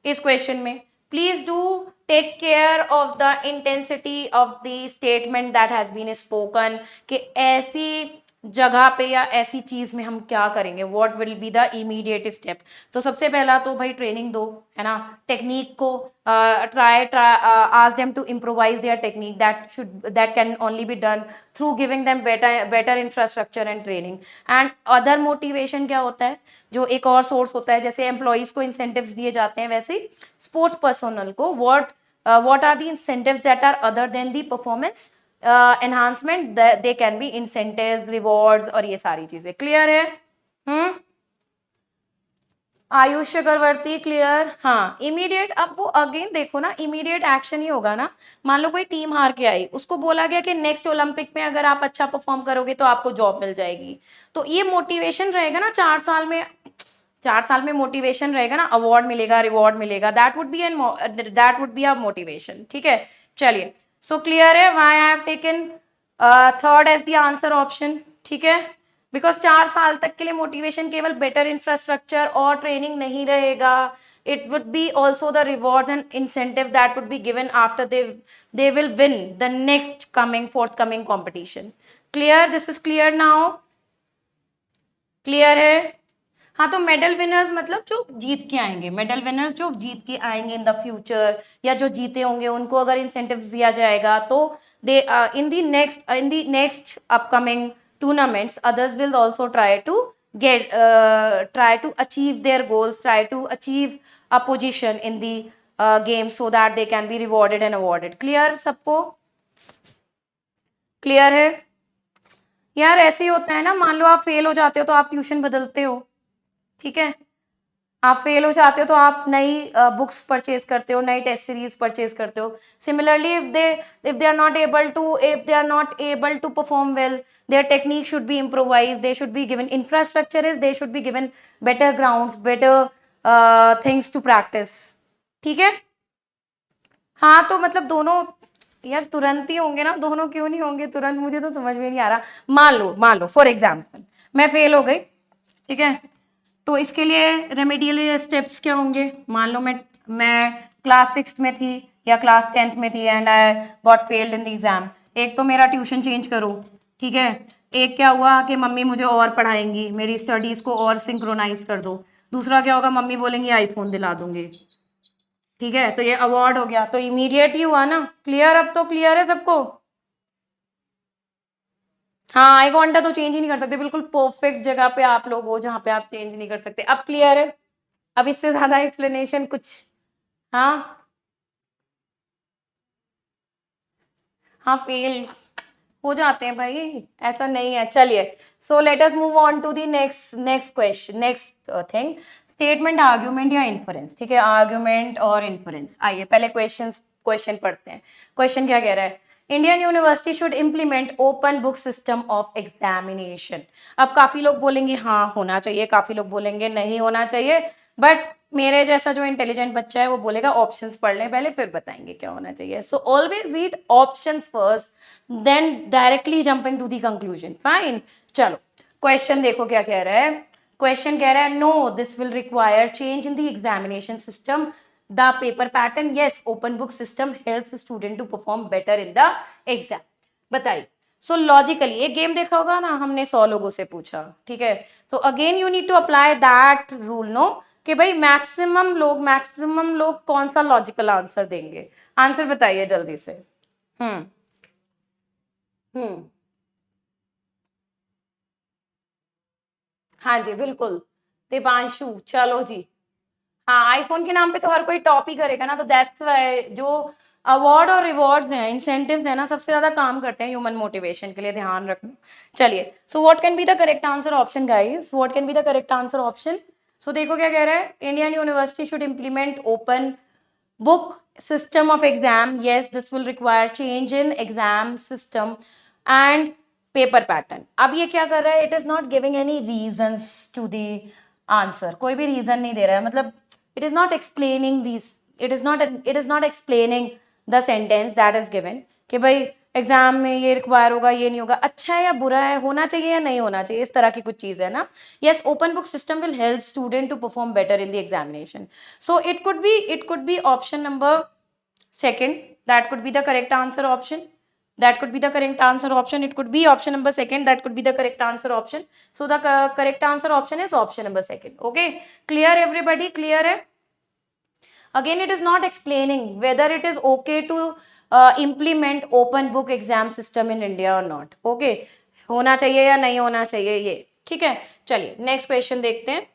S1: इस क्वेश्चन में? Please do take care of the intensity of the statement that has been spoken, कि ऐसी जगह पे या ऐसी चीज में हम क्या करेंगे, what will be the immediate step. तो सबसे पहला तो भाई ट्रेनिंग दो, है ना, टेक्निक को try ask them to improvise their technique. That can only be done through giving them better infrastructure and training. And other motivation क्या होता है, जो एक और सोर्स होता है, जैसे एम्प्लॉइज को इंसेंटिव्स दिए जाते हैं वैसे स्पोर्ट्स पर्सनल को what are the incentives that are other than the performance enhancement. They can be incentives, rewards और ये सारी चीजें. क्लियर है? आयुष चक्रवर्ती क्लियर. हाँ, इमीडिएट. अब वो अगेन देखो ना, इमीडिएट एक्शन ही होगा ना. मान लो कोई टीम हार के आई, उसको बोला गया कि नेक्स्ट ओलंपिक में अगर आप अच्छा परफॉर्म करोगे तो आपको जॉब मिल जाएगी. तो ये मोटिवेशन रहेगा ना, 4 साल में मोटिवेशन रहेगा ना, अवार्ड मिलेगा, रिवॉर्ड मिलेगा. That would be a motivation. ठीक है, चलिए. सो क्लियर है why I have taken third as the answer option. ठीक है, बिकॉज 4 साल तक के लिए मोटिवेशन केवल बेटर इंफ्रास्ट्रक्चर और ट्रेनिंग नहीं रहेगा. It would B also the rewards and incentive that would be given after they will win the next fourth coming competition. Clear? This is clear now? Clear है? हाँ, तो मेडल विनर्स मतलब जो जीत के आएंगे, मेडल विनर्स जो जीत के आएंगे इन द फ्यूचर, या जो जीते होंगे उनको अगर इंसेंटिव्स दिया जाएगा तो they in the next upcoming tournaments, others will also try to achieve their goals, try to achieve a position in the game so that they can be rewarded and awarded. Clear सबको? क्लियर है यार? ऐसे ही होता है ना, मान लो आप फेल हो जाते हो तो आप ट्यूशन बदलते हो. ठीक है, आप फेल हो जाते हो तो आप नई बुक्स परचेज करते हो, नई टेस्ट सीरीज परचेज करते हो. Similarly if they are not able to perform well, their technique should be improvised, they should be given infrastructure, they should be given better grounds, better things to practice. ठीक है. हाँ, तो मतलब दोनों यार तुरंत ही होंगे ना, दोनों क्यों नहीं होंगे तुरंत, मुझे तो समझ में नहीं आ रहा. मान लो फॉर एग्जाम्पल मैं फेल हो गई. ठीक है, तो इसके लिए रेमेडियल स्टेप्स क्या होंगे. मान लो मैं क्लास 6 में थी या क्लास 10th में थी and I got failed in the exam. एक तो मेरा ट्यूशन चेंज करो. ठीक है, एक क्या हुआ कि मम्मी मुझे और पढ़ाएंगी, मेरी स्टडीज को और सिंक्रोनाइज कर दो. दूसरा क्या होगा, मम्मी बोलेंगी आईफोन दिला दूंगी. ठीक है, तो ये अवार्ड हो गया, तो इमीडिएट ही हुआ ना. क्लियर? अब तो क्लियर है सबको? हाँ, एक घंटा तो चेंज ही नहीं कर सकते, बिल्कुल परफेक्ट जगह पे आप लोग हो जहाँ पे आप चेंज नहीं कर सकते. अब क्लियर है? अब इससे ज्यादा एक्सप्लेनेशन कुछ? हाँ हाँ, फेल हो जाते हैं भाई, ऐसा नहीं है. चलिए, so let us move on to the next question, next thing. Statement, argument या इन्फरेंस. ठीक है, आर्ग्यूमेंट और इन्फरेंस. आइए पहले क्वेश्चन पढ़ते हैं. क्वेश्चन क्या कह रहा है. Indian university should implement open book system of examination. अब काफी लोग बोलेंगे हाँ होना चाहिए, काफी लोग बोलेंगे नहीं होना चाहिए, बट मेरे जैसा जो इंटेलिजेंट बच्चा है वो बोलेगा ऑप्शंस पढ़ लें पहले फिर बताएंगे क्या होना चाहिए। So always read options first, then directly jumping to the conclusion. Fine, चलो क्वेश्चन देखो क्या कह रहा है। क्वेश्चन कह रहा है no this will require change in the examination system, the paper pattern, yes open book system helps student to perform better in the exam. बताइए। सो लॉजिकली एक गेम देखा होगा ना, हमने 100 लोगों से पूछा, ठीक है, तो again you need to apply that rule, no, कि भाई मैक्सिमम लोग कौन सा लॉजिकल आंसर देंगे। आंसर बताइए जल्दी से। हम्म हम्म हाँ जी बिल्कुल, दीपांशु, चलो जी। हाँ, आईफोन के नाम पे तो हर कोई टॉप ही करेगा ना, तो दैट्स वाई जो अवार्ड और रिवॉर्ड्स हैं, इंसेंटिव्स हैं ना, सबसे ज्यादा काम करते हैं ह्यूमन मोटिवेशन के लिए, ध्यान रखना। चलिए, so what can be the correct answer option guys, what can be the correct answer option. So देखो क्या कह रहा है, Indian university should implement open book system of exam, yes this will require change in exam system and paper pattern। अब ये क्या कर रहा है, it is not giving any reasons to the answer, कोई भी reason नहीं दे रहा है, मतलब it is not explaining these, it is not explaining the sentence that is given कि भाई एग्जाम में ये रिक्वायर होगा ये नहीं होगा, अच्छा है या बुरा है, होना चाहिए या नहीं होना चाहिए, इस तरह की कुछ चीज है ना। Yes open book system will help student to perform better in the examination. So it could be option number second. That could be the correct answer option. That could be the correct answer option. It could be option number second. That could be the correct answer option. So the correct answer option is option number second. Okay. Clear everybody? Clear है? Again, it is not explaining whether it is okay to implement open book exam system in India or not. Okay. होना चाहिए या नहीं होना चाहिए ये, ठीक है। चलिए नेक्स्ट क्वेश्चन देखते हैं।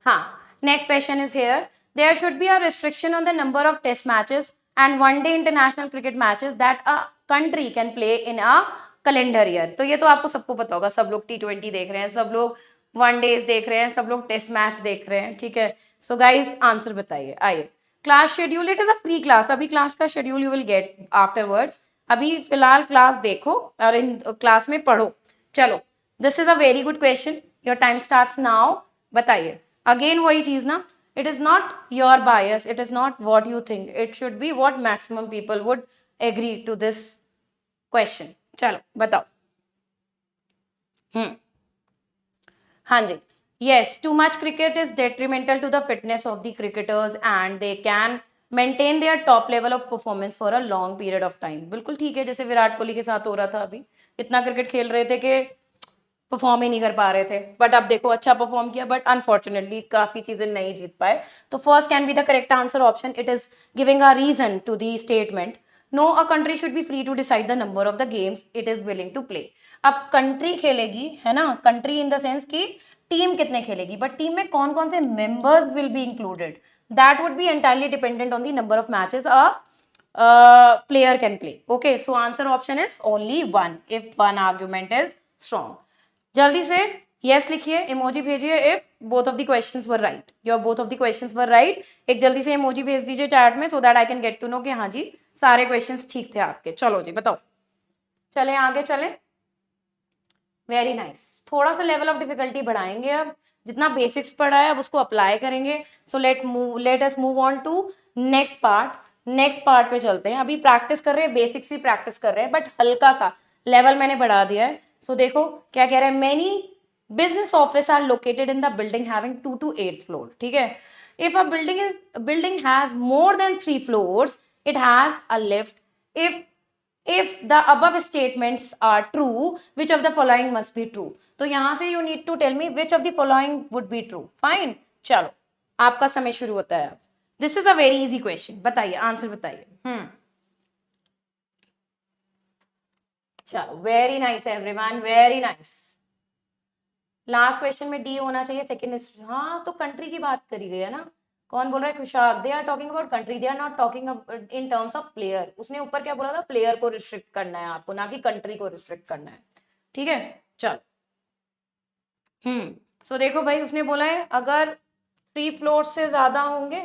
S1: हाँ, next question is here. There should be a restriction on the number of test matches and one-day international cricket matches that a country can play in a calendar year. तो ये तो आपको सबको पता होगा, सब लोग T20 देख रहे हैं, सब लोग वन डेज देख रहे हैं, सब लोग टेस्ट मैच देख रहे हैं, ठीक है। सो गाइस आंसर बताइए, आइए। Class schedule, it is a free class, अभी क्लास का schedule you will gate afterwards, अभी फिलहाल क्लास देखो और इन क्लास में पढ़ो। चलो, this is a very good question, your time starts now. बताइए। अगेन वही चीज ना, it is not your bias, it is not what you think, it should be what maximum people would agree to this question. चलो बताओ। हम्म हाँ जी। Yes, too much cricket is detrimental to the fitness of the cricketers and they can maintain their top level of performance for a long period of time। बिल्कुल ठीक है, जैसे विराट कोहली के साथ हो रहा था, अभी इतना क्रिकेट खेल रहे थे कि परफॉर्म ही नहीं कर पा रहे थे, बट अब देखो अच्छा परफॉर्म किया, बट अनफॉर्चुनेटली काफी चीजें नहीं जीत पाए। तो first can be the correct answer option, it is giving a reason to the statement no a country should be free to decide the number of the games it is willing to play. अब कंट्री खेलेगी है ना, कंट्री इन द सेंस की टीम कितने खेलेगी, बट टीम में कौन कौन से members will be included, that would be entirely dependent on the number of matches a player can play। Okay, so answer option is only one if one argument is strong। जल्दी से यस लिखिए, इमोजी भेजिए if both of the questions were right, your both of the questions were right. एक जल्दी से इमोजी भेज दीजिए चैट में, so that I can get to know कि हाँ जी सारे क्वेश्चंस ठीक थे आपके। चलो जी बताओ, चलें आगे चलें। Very nice. थोड़ा सा लेवल ऑफ डिफिकल्टी बढ़ाएंगे, अब जितना बेसिक्स पढ़ा है अब उसको अप्लाई करेंगे। So let us move on to next part. Next part पे चलते हैं, अभी प्रैक्टिस कर रहे हैं, बेसिक्स ही प्रैक्टिस कर रहे हैं, बट हल्का सा लेवल मैंने बढ़ा दिया है। सो देखो क्या कह रहे हैं, many business office are located in the building having 2 to 8th floor, ठीक है। If a building has more than 3 floors it has a lift। if the above statements are true which of the following must be true। तो यहां से you need to tell me which of the following would be true। fine, चलो आपका समय शुरू होता है अब। This is a very easy question, बताइए आंसर बताइए। चलो very nice everyone, very nice. Last question में डी होना चाहिए, सेकंड इज हाँ, तो कंट्री की बात करी गई है ना। कौन बोल रहा है, Khushak, they are talking about country, they are not talking in terms of player. उसने ऊपर क्या बोला था, प्लेयर को रिस्ट्रिक्ट करना है आपको, ना कि कंट्री को रिस्ट्रिक्ट करना है, ठीक है। चलो सो देखो भाई, उसने बोला है अगर 3 फ्लोर से ज्यादा होंगे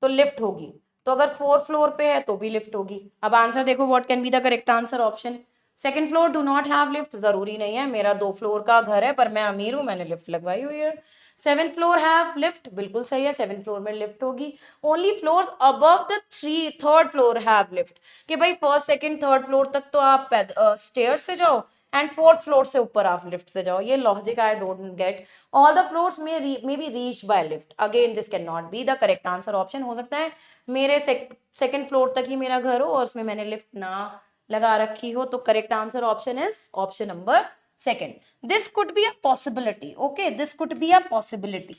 S1: तो लिफ्ट होगी, तो अगर 4th फ्लोर पे है तो भी लिफ्ट होगी। अब आंसर देखो, what can be the correct answer option. Second floor do not have lift, जरूरी नहीं है, मेरा 2 फ्लोर का घर है पर मैं अमीर हूं, मैंने लिफ्ट लगवाई हुई है। 7th फ्लोर हैव लिफ्ट, बिल्कुल सही है, 7th फ्लोर में लिफ्ट होगी। Only floors above the third floor have lift, कि भाई फर्स्ट सेकंड थर्ड फ्लोर तक तो आप स्टेयर से जाओ एंड 4th फ्लोर से ऊपर आप लिफ्ट से जाओ। ये logic I don't get. All the floors may be reached by lift, again this can not be the correct answer option. हो सकता है मेरे सेकंड फ्लोर तक ही मेरा घर हो और उसमें मैंने लिफ्ट ना लगा रखी हो, तो correct answer option is option number second. This could be a possibility, okay, this could be a possibility,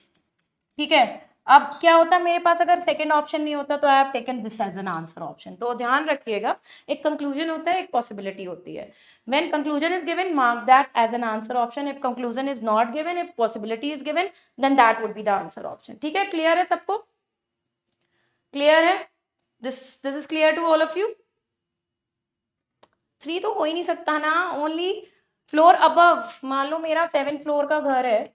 S1: ठीक है। अब क्या होता मेरे पास अगर सेकंड ऑप्शन नहीं होता तो I have taken this as an answer option. तो ध्यान रखिएगा, एक कंक्लूजन होता है, एक पॉसिबिलिटी होती है। When conclusion is given, mark that as an answer option. If conclusion is not given, if possibility is given, then that would be the answer option. ठीक है, क्लियर है सबको? क्लियर है? This is clear to all of you? 3 तो हो ही नहीं सकता ना, ओनली फ्लोर अबव। मान लो मेरा 7th फ्लोर का घर है,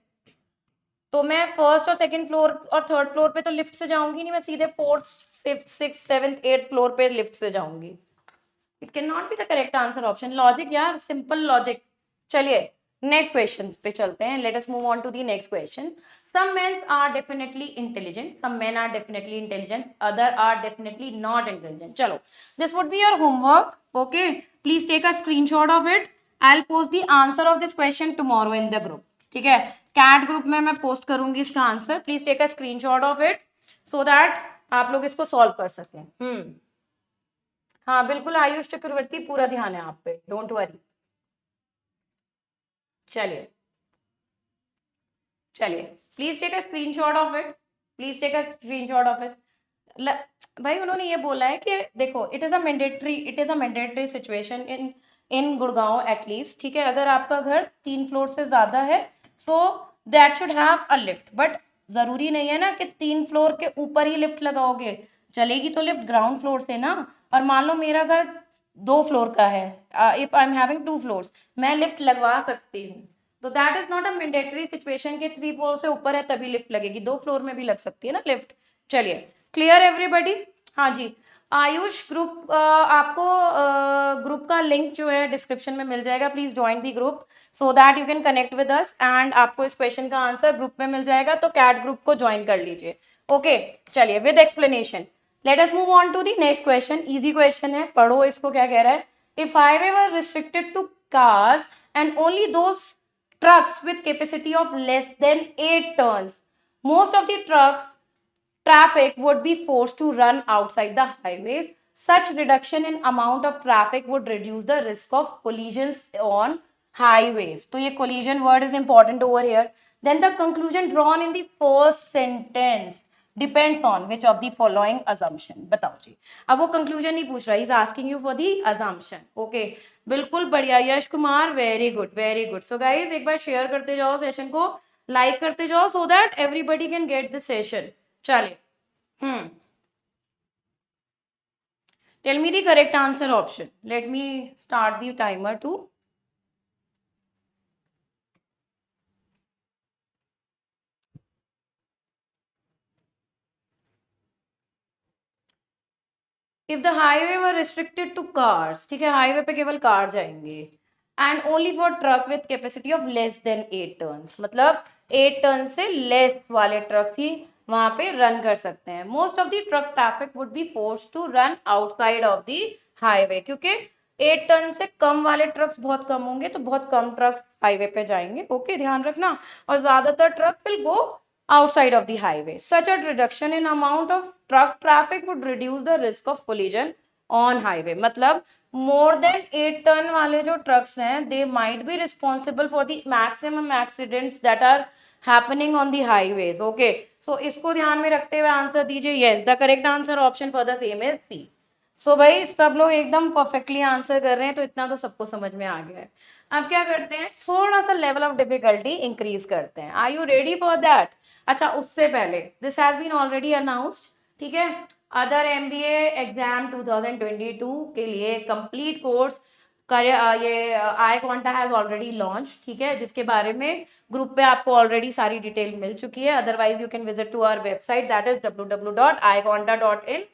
S1: तो मैं फर्स्ट और सेकंड फ्लोर और थर्ड फ्लोर पे तो लिफ्ट से जाऊंगी नहीं, मैं सीधे 4th 5th 6th 7th 8th floor पे लिफ्ट से जाऊंगी। It can not be the correct answer option. Logic यार, सिंपल लॉजिक। चलिए नेक्स्ट क्वेश्चन पे चलते हैं। Let us move on to the next question. some men are definitely intelligent, some men are definitely intelligent, other are definitely not intelligent. चलो, this would be your homework, okay, please take a screenshot of it. I'll post the answer of this question tomorrow in the group, ठीक है, कैट ग्रुप में मैं पोस्ट करूंगी इसका आंसर। Please take a screenshot of it so that आप लोग इसको सॉल्व कर सकें। हाँ बिल्कुल आयुष चक्रवर्ती, पूरा ध्यान है आप पे, डोंट वरी। चलिए चलिए, please take a screenshot of it, please take a screenshot of it. भाई उन्होंने ये बोला है कि देखो, it is a mandatory situation in Gurgaon at least, ठीक है। अगर आपका घर 3 फ्लोर से ज्यादा है, so that should have a lift, but जरूरी नहीं है ना कि 3 फ्लोर के ऊपर ही लिफ्ट लगाओगे, चलेगी तो लिफ्ट ग्राउंड फ्लोर से ना। और मान लो मेरा घर 2 फ्लोर का है, if I am having 2 floors, मैं लिफ्ट लगवा सकती हूँ। तो that is not a mandatory situation के 3 फ्लोर से ऊपर है तभी लिफ्ट लगेगी, 2 फ्लोर में भी लग सकती है ना लिफ्ट। चलिए, क्लियर एवरीबॉडी? हाँ जी। आयुष ग्रुप, आपको ग्रुप का लिंक जो है डिस्क्रिप्शन में मिल जाएगा, please join the group so that you can connect with us, and आपको इस क्वेश्चन का आंसर ग्रुप में मिल जाएगा, तो कैट ग्रुप को ज्वाइन कर लीजिए। ओके, चलिए with explanation let us move on to the next question. Easy question है, पढ़ो इसको क्या कह रहा है। If highway were restricted to cars and only those trucks with capacity of less than 8 tons, most of the trucks traffic would be forced to run outside the highways. Such reduction in amount of traffic would reduce the risk of collisions on highways. तो ये collision word is important over here. Then the conclusion drawn in the first sentence depends on which of the following assumption. बताओ जी। अब वो conclusion नहीं पूछ रहा, he's asking you for the assumption. Okay, बिल्कुल बढ़िया Yash Kumar, very good very good. So guys एक बार शेयर करते जाओ सेशन को, लाइक करते जाओ so that everybody can get the session. चलिए, tell me the correct answer option. Let me start the timer too. If the highway were restricted to cars, ठीक है, हाईवे पे केवल कार जाएंगे, and only for truck with capacity of less than 8 tons, मतलब 8 टन से लेस वाले ट्रक्स ही वहां पे रन कर सकते हैं। Most of the truck traffic would be forced to run outside of the highway, क्योंकि 8 टन से कम वाले ट्रक्स बहुत कम होंगे, तो बहुत कम ट्रक्स हाईवे पे जाएंगे। ओके, ध्यान रखना। और ज्यादातर truck will go outside of the highway. Such a reduction in amount of truck traffic would reduce the risk of collision on highway. मतलब more than 8 ton वाले जो trucks हैं, they might be responsible for the maximum accidents that are happening on the highways. Okay, so इसको ध्यान में रखते हुए आंसर दीजिए। Yes, the correct answer option for the same is C. सो भाई सब लोग एकदम परफेक्टली आंसर कर रहे हैं, तो इतना तो सबको समझ में आ गया है। अब क्या करते हैं, थोड़ा सा लेवल ऑफ डिफिकल्टी इंक्रीज करते हैं। Are you ready for that? अच्छा, उससे पहले this has been already announced, ठीक है, अदर MBA एग्जाम 2022 के लिए कंप्लीट कोर्स ये आई क्वांटा हैज ऑलरेडी लॉन्च, ठीक है, जिसके बारे में ग्रुप पे आपको ऑलरेडी सारी डिटेल मिल चुकी है। Otherwise you can visit to our website that is www.iquanta.in।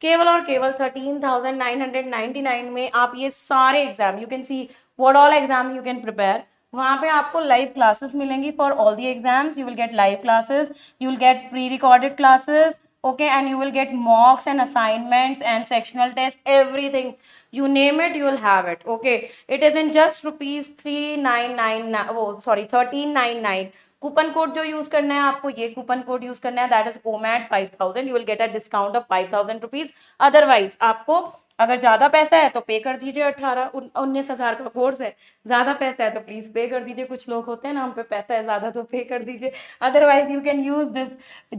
S1: केवल और केवल 13,999 में आप ये सारे exam, you can see what all exam you can prepare. वहाँ पे आपको लाइव क्लासेस मिलेंगी for all the exams. You will get live classes, you will get pre recorded classes, okay, and you will get mocks and assignments and sectional test, everything you name it, you will have it, okay? It is in just rupees 3999, oh sorry 1399। Coupon code जो यूज करना है आपको, ये कूपन कोड यूज करना है, that is OMAD 5000, you will get a discount of 5000 rupees. Otherwise आपको अगर ज्यादा पैसा है तो पे कर दीजिए, 19,000 का कोर्स है, ज्यादा पैसा है तो प्लीज पे कर दीजिए। कुछ लोग होते हैं ना, हम पे पैसा है ज्यादा तो पे कर दीजिए। Otherwise you can use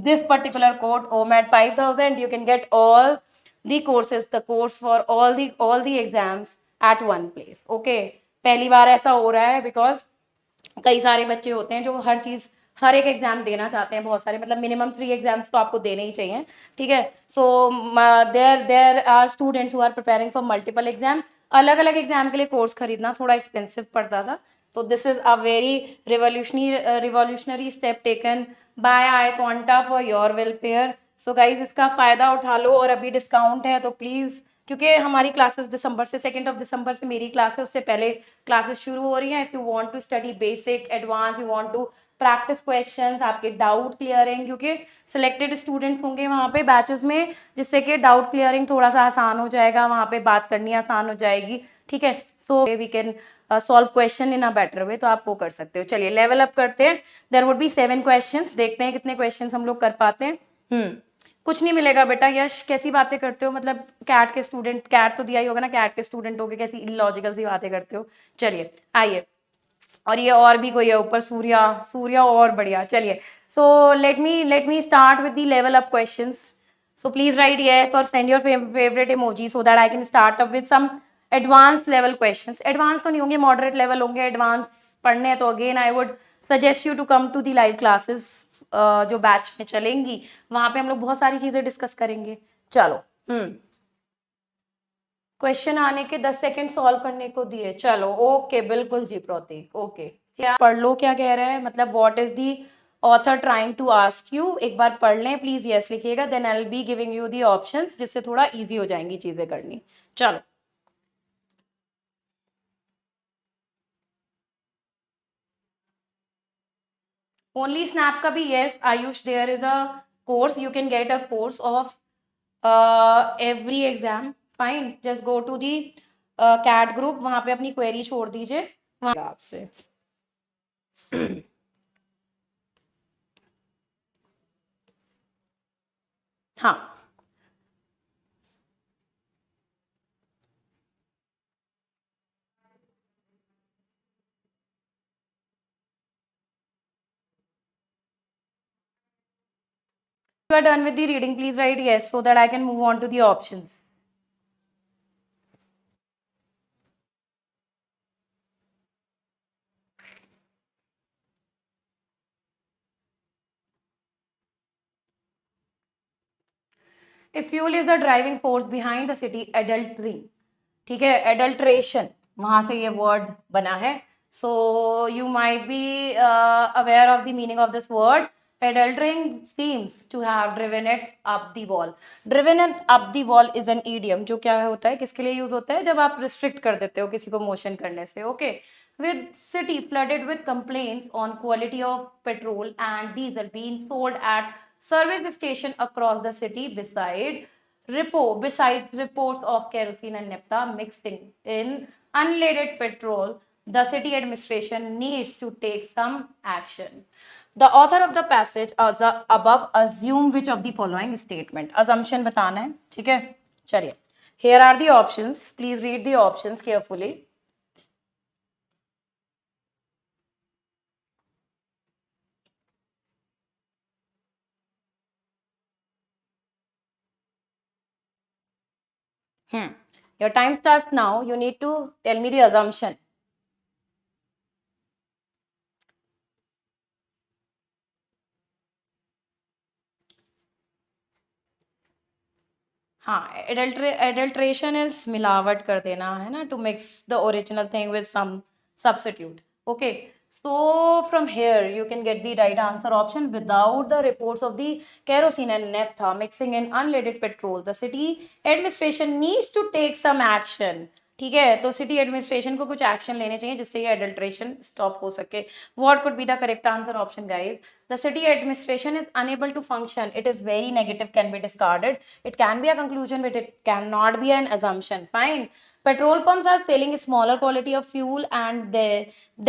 S1: this particular code OMAD 5000, you can get all the courses, the course for all the exams at one place, okay? पहली बार ऐसा हो रहा है बिकॉज कई सारे बच्चे होते हैं जो हर एक एग्जाम देना चाहते हैं, बहुत सारे, मतलब मिनिमम 3 एग्जाम्स तो आपको देने ही चाहिए, ठीक है? So there are students who are preparing for multiple exam. अलग अलग एग्जाम के लिए कोर्स खरीदना थोड़ा एक्सपेंसिव पड़ता था, तो this is a very revolutionary step taken by iQuanta for your welfare. So guys इसका फ़ायदा उठा लो, और अभी डिस्काउंट है तो प्लीज़, क्योंकि हमारी क्लासेस दिसंबर से, 2 दिसंबर से मेरी क्लास है, उससे पहले क्लासेस शुरू हो रही हैं। If you want to study basic, advance, you want to practice questions, आपके डाउट क्लियरिंग, क्योंकि सिलेक्टेड स्टूडेंट्स होंगे वहाँ पे बैचेस में, जिससे कि डाउट क्लियरिंग थोड़ा सा आसान हो जाएगा, वहाँ पे बात करनी आसान हो जाएगी, ठीक है? So we can solve question in a better way, तो आप वो कर सकते हो। चलिए लेवल अप करते हैं। देयर वुड बी 7 क्वेश्चंस, देखते हैं कितने क्वेश्चंस हम लोग कर पाते हैं। कुछ नहीं मिलेगा बेटा। यश कैसी बातें करते हो, मतलब कैट के स्टूडेंट, कैट तो दिया ही होगा ना, कैट के स्टूडेंट हो गए, कैसी इलॉजिकल सी बातें करते हो। चलिए आइए, और ये और भी कोई है ऊपर, सूर्या, सूर्या और बढ़िया। चलिए, so let me start with the level up questions. So please write yes और send your favourite emoji so that I can start up with some advance level questions. Advance तो नहीं होंगे, मॉडरेट लेवल होंगे। एडवांस पढ़ने हैं तो again I would suggest you to come to the live classes जो बैच में चलेंगी, वहां पे हम लोग बहुत सारी चीजें डिस्कस करेंगे। चलो, क्वेश्चन आने के 10 सेकंड सॉल्व करने को दिए। चलो ओके, बिल्कुल जी प्रतीक, ओके। क्या पढ़ लो, क्या कह रहा है, मतलब what is the author trying to ask you, एक बार पढ़ लें प्लीज, यस लिखिएगा, then I will be giving you the options, जिससे थोड़ा इजी हो जाएंगी चीजें करनी। चलो, ओनली स्नैप का भी yes Ayush, there is a course, you can get a course of every exam, fine, just go to the CAT group, वहां पे अपनी क्वेरी छोड़ दीजिए, वहां आपसे हाँ, you are done with the reading, please write yes so that I can move on to the options. If fuel is the driving force behind the city adultery, ठीक है, adulteration, वहां से ये word बना है, so you might be aware of the meaning of this word. Adultering seems to have driven it up the wall. Driven it up the wall is an idiom, जो क्या होता है, किसके लिए यूज होता है, जब आप रिस्ट्रिक्ट कर देते हो किसी को मोशन करने से, okay? With city flooded with complaints on quality of petrol and diesel being sold at service station across the city, besides reports of kerosene and naphtha mixing in unleaded petrol, the city administration needs to take some action. The author of the passage above assume which of the following statement, assumption बताना है, ठीक है? चलिए, here are the options, please read the options carefully. Your time starts now. You need to tell me the assumption. हाँ, एडल्ट्रेशन इज मिलावट कर देना, है ना, to mix the original thing with some substitute, okay? So from here you can get the right answer option. Without the reports of the kerosene and naphtha mixing in unleaded petrol, the city administration needs to take some action. ठीक है, तो सिटी एडमिनिस्ट्रेशन को कुछ एक्शन लेने चाहिए जिससे ये एडल्ट्रेशन स्टॉप हो सके. What could be the correct answer option guys? The city administration is unable to function. It is very negative, can be discarded. It can be a conclusion, but it cannot be an assumption. Fine. Petrol pumps are selling smaller quality of fuel and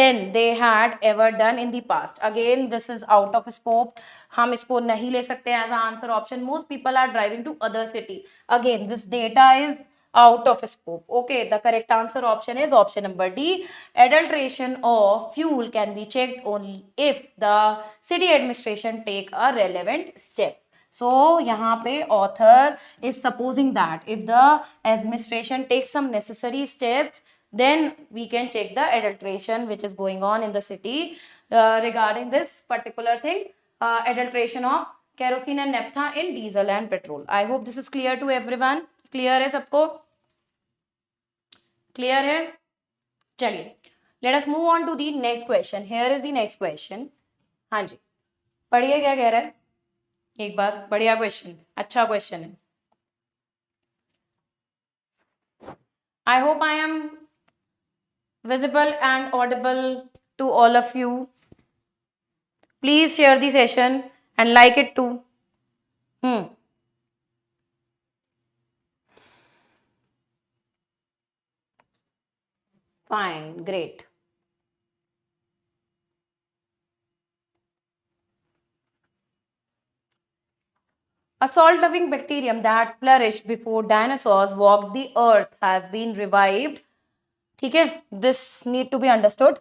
S1: than they had ever done in the past. Again, this is out of scope. हम इसको नहीं ले सकते as an answer option. Most people are driving to other city. Again, this data is out of scope. Okay, the correct answer option is option number D. Adulteration of fuel can be checked only if the city administration take a relevant step. So यहाँ पे author is supposing that if the administration takes some necessary steps, then we can check the adulteration which is going on in the city regarding this particular thing, adulteration of kerosene and naphtha in diesel and petrol. I hope this is clear to everyone. Clear है सबको? Clear है? चलिए, let us move on to the next question. Here is the next question. हाँ जी, पढ़िए क्या कह रहा है एक बार. बढ़िया क्वेश्चन, अच्छा क्वेश्चन है. I hope I am visible and audible to all of you. Please share the session and like it too. Fine, great. A salt-loving bacterium that flourished before dinosaurs walked the earth has been revived. ठीक है, this need to be understood.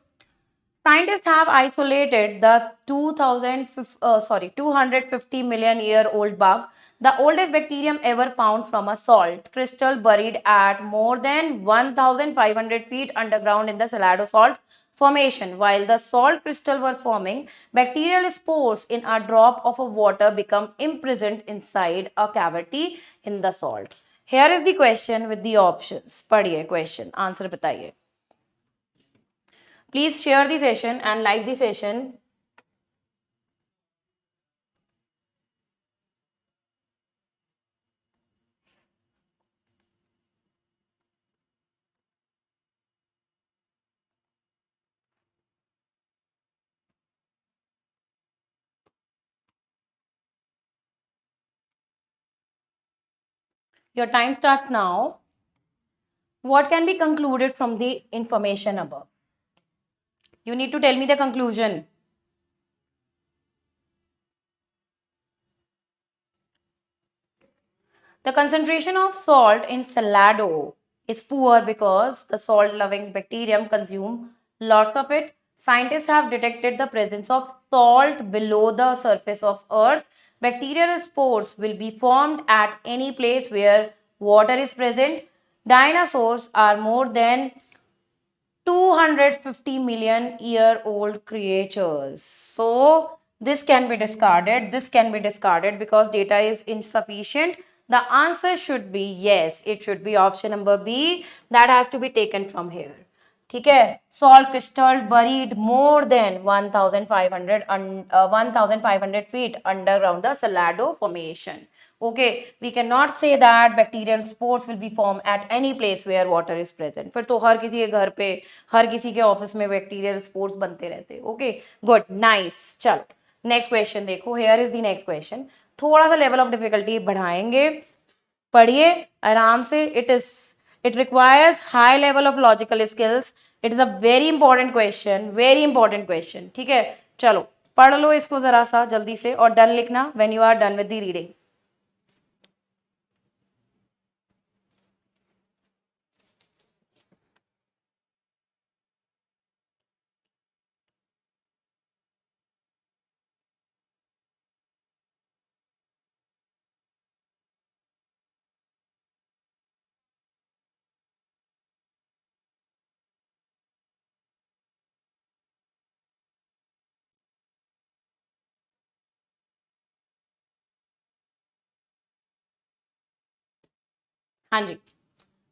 S1: Scientists have isolated the 250 million year old bug, the oldest bacterium ever found from a salt crystal buried at more than 1,500 feet underground in the Salado Salt Formation. While the salt crystal were forming, bacterial spores in a drop of water become imprisoned inside a cavity in the salt. Here is the question with the options. पढ़िए question, answer बताइए. Please share the session and like the session. Your time starts now. What can be concluded from the information above? You need to tell me the conclusion. The concentration of salt in Salado is poor because the salt-loving bacterium consume lots of it. Scientists have detected the presence of salt below the surface of Earth. Bacterial spores will be formed at any place where water is present. Dinosaurs are more than 250 million year old creatures. So this can be discarded. This can be discarded because data is insufficient. The answer should be yes. It should be option number B. That has to be taken from here. ठीक है, salt crystal buried more than 1,500 feet underground the Salado formation. Okay, we cannot say that bacterial spores will be formed at any place where water is present. फिर तो हर किसी के घर पे, हर किसी के ऑफिस में bacterial spores बनते रहते. Okay, good, nice. चलो नेक्स्ट क्वेश्चन देखो. Hair is the next question. थोड़ा सा लेवल ऑफ डिफिकल्टी बढ़ाएंगे, पढ़िए आराम से. it requires high level of logical skills. It is a very important question, very important question. ठीक है, चलो पढ़ लो इसको जरा सा जल्दी से और डन लिखना when you are done with the reading. हाँ जी,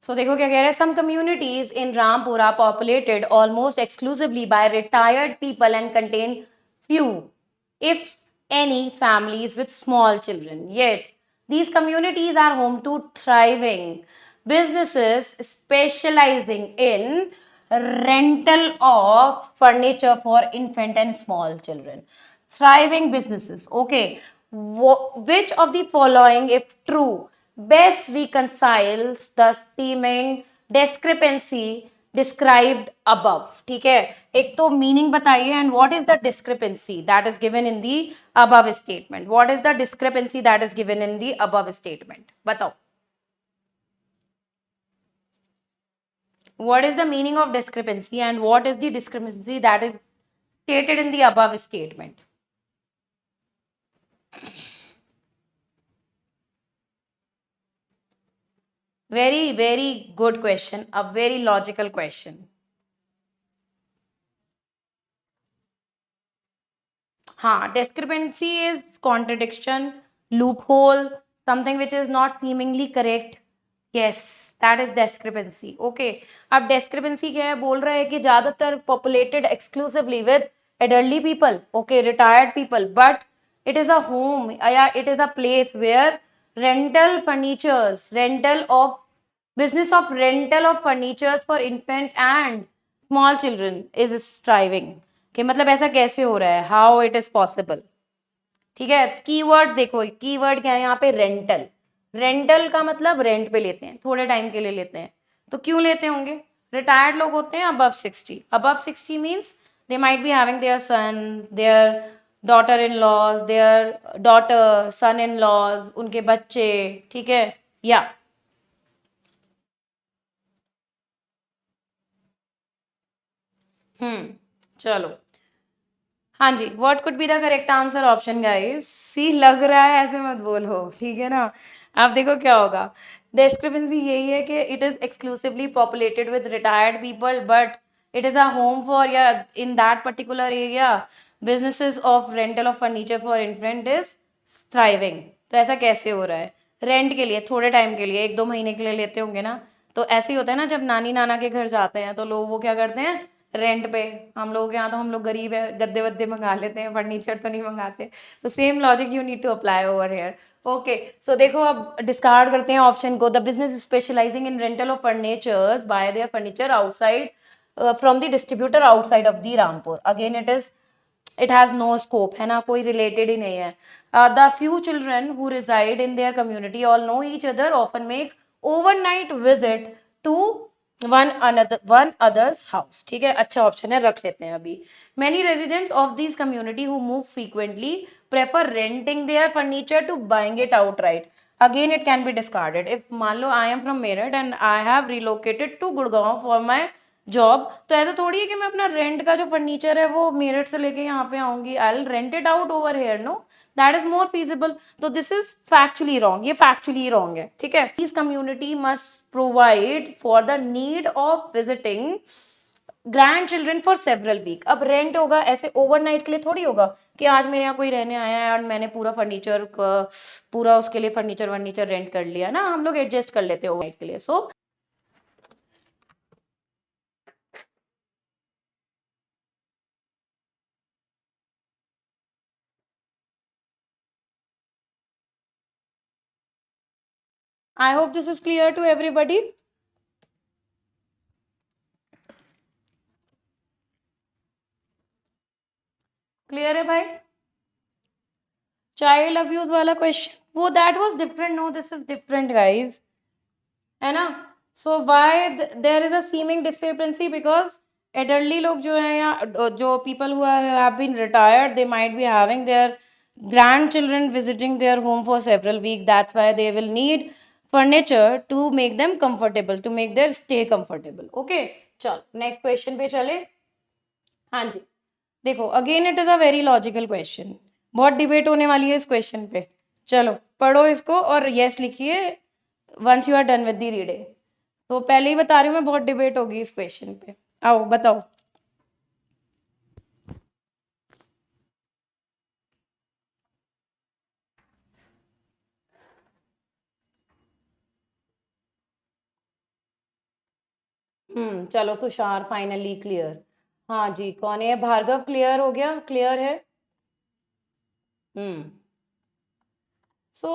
S1: सो देखो क्या कह रहे हैं, some communities in Rampura populated almost exclusively by retired people and contain few if any families with small children. Yet, these communities are home to thriving businesses specializing in rental of furniture for infant and small children. Thriving businesses. Okay. Which of the following, if true, best reconciles the seeming discrepancy described above? ठीक है, एक तो मीनिंग बताइए and what is the discrepancy that is given in the above statement. What is the discrepancy that is given in the above statement, बताओ. What is the meaning of discrepancy and what is the discrepancy that is stated in the above statement? Very, very good question. A very logical question. हाँ, discrepancy is contradiction, loophole, something which is not seemingly correct. Yes, that is discrepancy. Okay. अब discrepancy क्या है, बोल रहा है कि ज़्यादातर populated exclusively with elderly people, okay, retired people, but it is a home, yeah, it is a place where rental furnitures, rental of business of rental of furnitures for infant and small children is striving. कि मतलब ऐसा कैसे हो रहा है, हाउ इट इज पॉसिबल. ठीक है, कीवर्ड्स देखो, कीवर्ड क्या है यहाँ पे, रेंटल. रेंटल का मतलब रेंट पे लेते हैं, थोड़े टाइम के लिए लेते हैं. तो क्यों लेते होंगे, रिटायर्ड लोग होते हैं above 60. Above 60 means they might be having their son, their daughter in laws, their daughter, son in laws, उनके बच्चे. ठीक है, या चलो. हाँ जी, what could be the correct answer option guys. C लग रहा है, ऐसे मत बोलो, ठीक है ना. अब देखो क्या होगा. डिस्क्रिपेंसी यही है कि it is exclusively populated with retired people but it is a home for, या in that particular area businesses of rental of furniture for infant is thriving. तो ऐसा कैसे हो रहा है, रेंट के लिए, थोड़े टाइम के लिए, 1-2 महीने के लिए लेते होंगे ना. तो ऐसे ही होता है ना, जब नानी नाना के घर जाते हैं तो लोग वो क्या करते हैं, रेंट पे. हम लोग के यहाँ तो हम लोग गरीब है, गद्दे वद्दे मंगा लेते हैं, फर्नीचर तो नहीं मंगाते. तो same logic you need to apply over here. Okay, so देखो अब डिस्कार्ड करते हैं ऑप्शन को. The business specialising in rental of furnitures buy their furniture outside from the distributor outside of the Rampur. Again it is, it has no scope, है ना, कोई रिलेटेड ही नहीं है. The few children who reside in their community all know each other, often make overnight visit to one others house. ठीक है, अच्छा ऑप्शन है, रख लेते हैं अभी. Many residents of this community who move frequently prefer renting their furniture to buying it outright. Again it can be discarded. If मान लो I am from Meerut and I have relocated to Gurgaon for my job, तो ऐसा थोड़ी है कि मैं अपना रेंट का जो फर्नीचर है वो मेरठ से लेके यहाँ पे आऊंगी. I will rent it out over here, no, that is more feasible. तो दिस इज फैक्चुअली रॉन्ग, ये फैक्चुअली रॉन्ग है. ठीक है, this community must provide for the need of visiting grandchildren for several week. अब रेंट होगा ऐसे ओवरनाइट के लिए थोड़ी होगा कि आज मेरे यहाँ कोई रहने आया है और मैंने पूरा फर्नीचर, पूरा उसके लिए फर्नीचर वर्नीचर रेंट कर लिया ना. हम लोग एडजस्ट कर लेते हैं ओवरनाइट के लिए. सो I hope this is clear to everybody. Clear है भाई. Child abuse वाला question, वो that was different. No, this is different guys, है ना. So why there is a seeming discrepancy, because elderly लोग जो हैं या जो people who have been retired, they might be having their grandchildren visiting their home for several weeks. That's why they will need furniture to make them comfortable, to make their stay comfortable. Okay, चलो next question पे चले. हाँ जी, देखो again it is a very logical question. बहुत डिबेट होने वाली है इस क्वेश्चन पे. चलो पढ़ो इसको और यस लिखिए once you are done with the reading. तो पहले ही बता रही हूँ मैं, बहुत डिबेट होगी इस क्वेश्चन पे. आओ बताओ. चलो तुषार फाइनली क्लियर। हाँ जी, कौन है? भार्गव क्लियर हो गया, क्लियर है। हम्म सो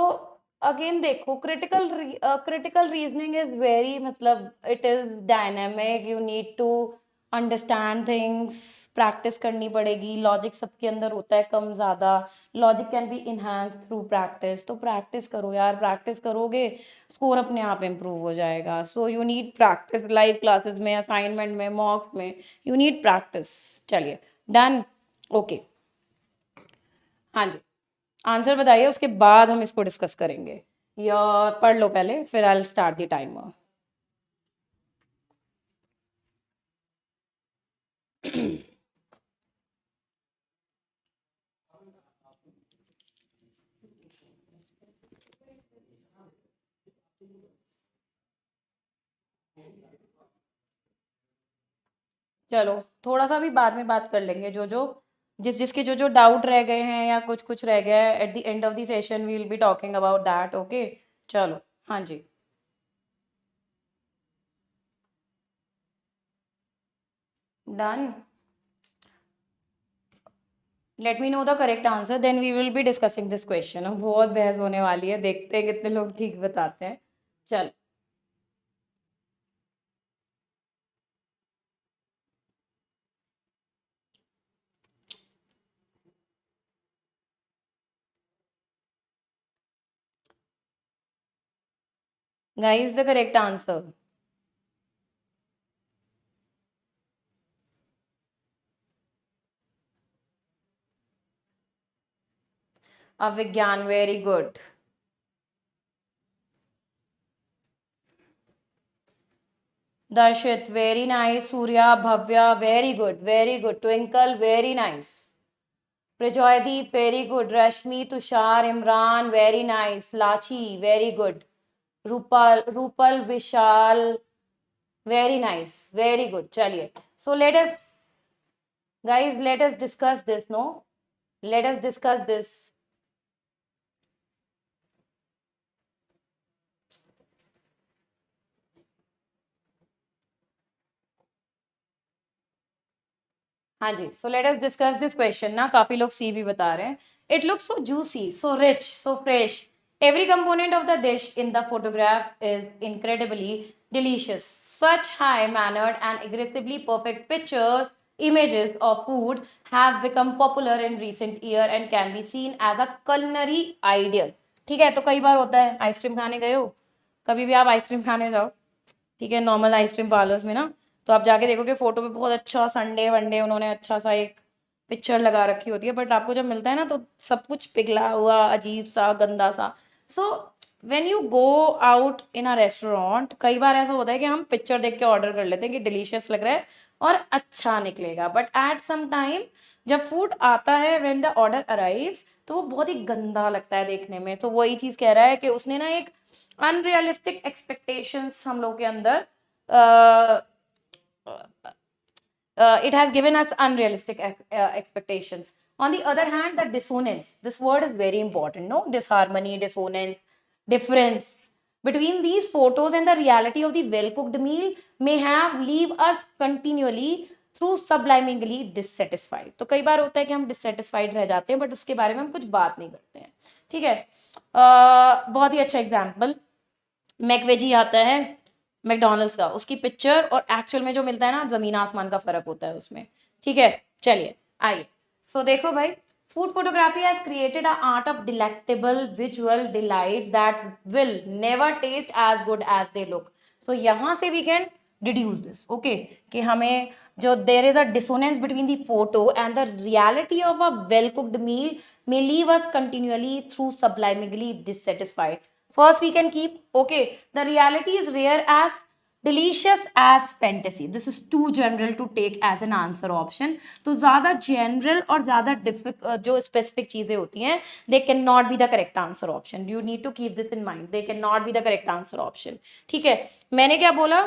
S1: अगेन देखो, क्रिटिकल रीजनिंग इज वेरी, मतलब it is dynamic, you need to understand things, practice करनी पड़ेगी। लॉजिक सबके अंदर होता है कम ज़्यादा, logic can be enhance through practice. तो प्रैक्टिस करो यार, प्रैक्टिस करोगे स्कोर अपने आप इम्प्रूव हो जाएगा। सो you need practice, live classes में, असाइनमेंट में, मॉक्स में, यू नीड प्रैक्टिस। चलिए, डन, ओके। हाँ जी, आंसर बताइए, उसके बाद हम इसको डिस्कस करेंगे। या पढ़ लो पहले, फिर I will start the timer. चलो, थोड़ा सा भी बाद में बात कर लेंगे, जिसके जो डाउट रह गए हैं या कुछ कुछ रह गया है, at the end of the session we will be talking about that, okay. चलो, हाँ जी, done. Let me know the correct answer, then we will be discussing this question. अब बहुत बहस होने वाली है, देखते हैं कितने लोग ठीक बताते हैं। चल, guys the correct answer. Avigyan, very good. Darshit, very nice. Surya, Bhavya, very good, very good. Twinkle, very nice. Prajoydeep, very good. Rashmi, Tushar, Imran, very nice. Lachi, very good. Rupal, Vishal, very nice, very good. Chaliye. So guys, let us discuss this, no? Let us discuss this. हाँ जी, so let us discuss this question ना। काफी लोग सी भी बता रहे हैं। It looks so juicy, so rich, so fresh. Every component of the dish in the photograph is incredibly delicious. Such high mannered and aggressively perfect pictures, images of food have become popular in recent year and can be seen as a culinary ideal। ठीक है, तो कई बार होता है, आइसक्रीम खाने गए हो, कभी भी आप आइसक्रीम खाने जाओ, ठीक है, नॉर्मल आइसक्रीम पार्लर्स में ना, तो आप जाके देखोगे फोटो में बहुत अच्छा संडे वनडे उन्होंने अच्छा सा एक पिक्चर लगा रखी होती है, बट आपको जब मिलता है ना तो सब कुछ पिघला हुआ, अजीब सा, गंदा सा। So when you go out in a restaurant, कई बार ऐसा होता है कि हम पिक्चर देख के ऑर्डर कर लेते हैं कि डिलीशियस लग रहा है और अच्छा निकलेगा, बट एट सम टाइम जब फूड आता है, व्हेन द ऑर्डर अराइव्स, तो वो बहुत ही गंदा लगता है देखने में। तो वही चीज़ कह रहा है कि उसने ना एक अनरियलिस्टिक एक्सपेक्टेशंस हम लोग के अंदर, it has given us unrealistic expectations. On the other hand, the dissonance, this word is very important, no? Disharmony, dissonance, difference between these photos and the reality of the well cooked meal may have leave us continually through sublimingly dissatisfied। तो कई बार होता है कि हम dissatisfied रह जाते हैं, बट उसके बारे में हम कुछ बात नहीं करते हैं, ठीक है। बहुत ही अच्छा एग्जाम्पल, मैकवेजी आता है मैकडोनल्ड्स का, उसकी पिक्चर और एक्चुअल में जो मिलता है ना, जमीन आसमान का फर्क होता है उसमें, ठीक है। चलिए, आइए। सो देखो भाई, food photography has created a art of delectable visual delights that will never taste as good as they look. So यहाँ से we can deduce this, okay, कि हमें जो there is a dissonance between the photo and the reality of a well cooked meal may leave us continually through sublimingly dissatisfied। First we can keep, okay, the reality is rare as delicious as fantasy। this is too general to take as an answer option। तो ज्यादा general और ज्यादा जो specific चीजें होती हैं, they cannot be the correct answer option। you need to keep this in mind, they cannot be the correct answer option। ठीक है, मैंने क्या बोला,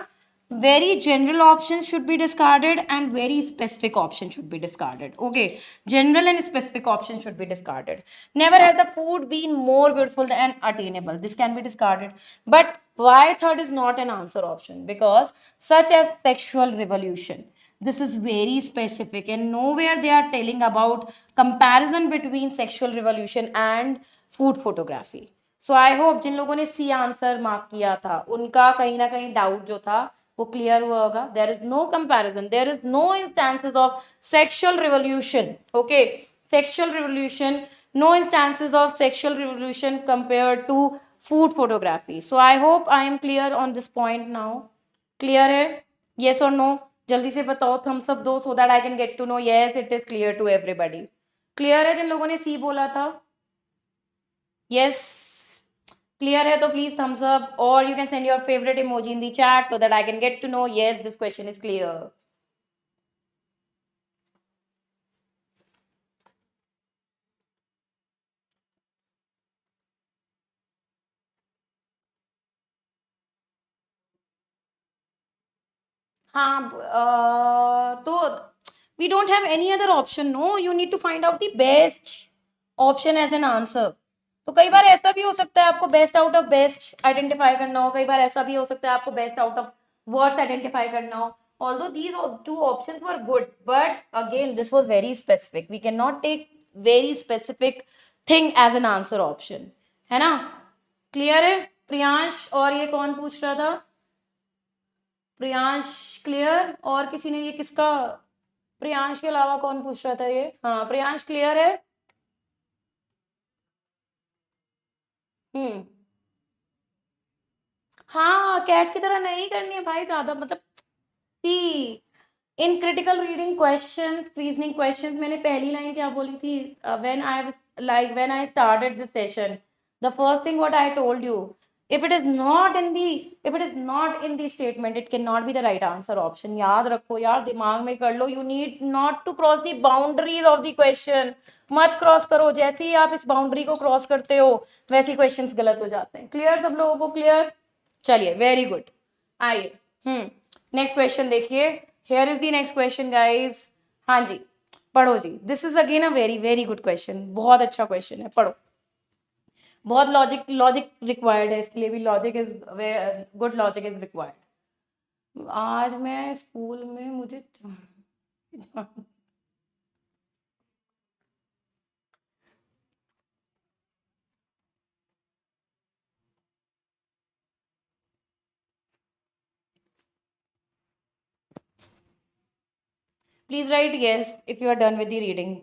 S1: very general options should be discarded and very specific options should be discarded, okay, general and specific options should be discarded। Never has the food been more beautiful and attainable, this can be discarded, but Why third is not an answer option? Because such as sexual revolution, this is very specific and nowhere they are telling about comparison between sexual revolution and food photography. So I hope जिन लोगों ने सी आंसर मार्क किया था उनका कहीं ना कहीं डाउट जो था वो क्लियर हुआ होगा. There is no comparison, there is no instances of sexual revolution. Okay, sexual revolution, no instances of sexual revolution compared to food photography. So I hope I am clear on this point now. Clear है? Yes or no? जल्दी से बताओ thumbs up दो so that I can get to know yes it is clear to everybody. Clear है जिन लोगों ने C बोला था? Yes. Clear है तो please thumbs up or you can send your favorite emoji in the chat so that I can get to know yes this question is clear. हाँ तो we don't have any other option. No, you need to find out the best option as an answer. तो कई बार ऐसा भी हो सकता है आपको best out of best identify करना हो, कई बार ऐसा भी हो सकता है आपको best out of worst identify करना हो. Although these two options were good, but again this was very specific. We cannot take very specific thing as an answer option. है ना? क्लियर है? प्रियांश और ये कौन पूछ रहा था? प्रियांश क्लियर? और किसी ने ये किसका, प्रियांश के अलावा कौन पूछ रहा था ये? हाँ प्रियांश क्लियर है? हम्म. हाँ कैट की तरह नहीं करनी है भाई ज्यादा, मतलब see in critical reading questions, reasoning questions, मैंने पहली लाइन क्या बोली थी? When I started this session, the first thing what I told you, if it is not in the if it is not in the statement it cannot be the right answer option. याद रखो यार, दिमाग में कर लो. you need not to cross the boundaries of the question. मत क्रॉस करो, जैसे ही आप इस बाउंड्री को क्रॉस करते हो वैसे क्वेश्चंस गलत हो जाते हैं. क्लियर सब लोगों को? क्लियर? चलिए वेरी गुड. आइए नेक्स्ट क्वेश्चन देखिए. Here is the next question guys. हाँ जी पढ़ो जी. This is again a very very good question, बहुत अच्छा क्वेश्चन है, पढ़ो. बहुत लॉजिक लॉजिक रिक्वायर्ड है इसके लिए भी. Logic is good, logic is required. आज मैं स्कूल में मुझे please right yes if you are done with the reading.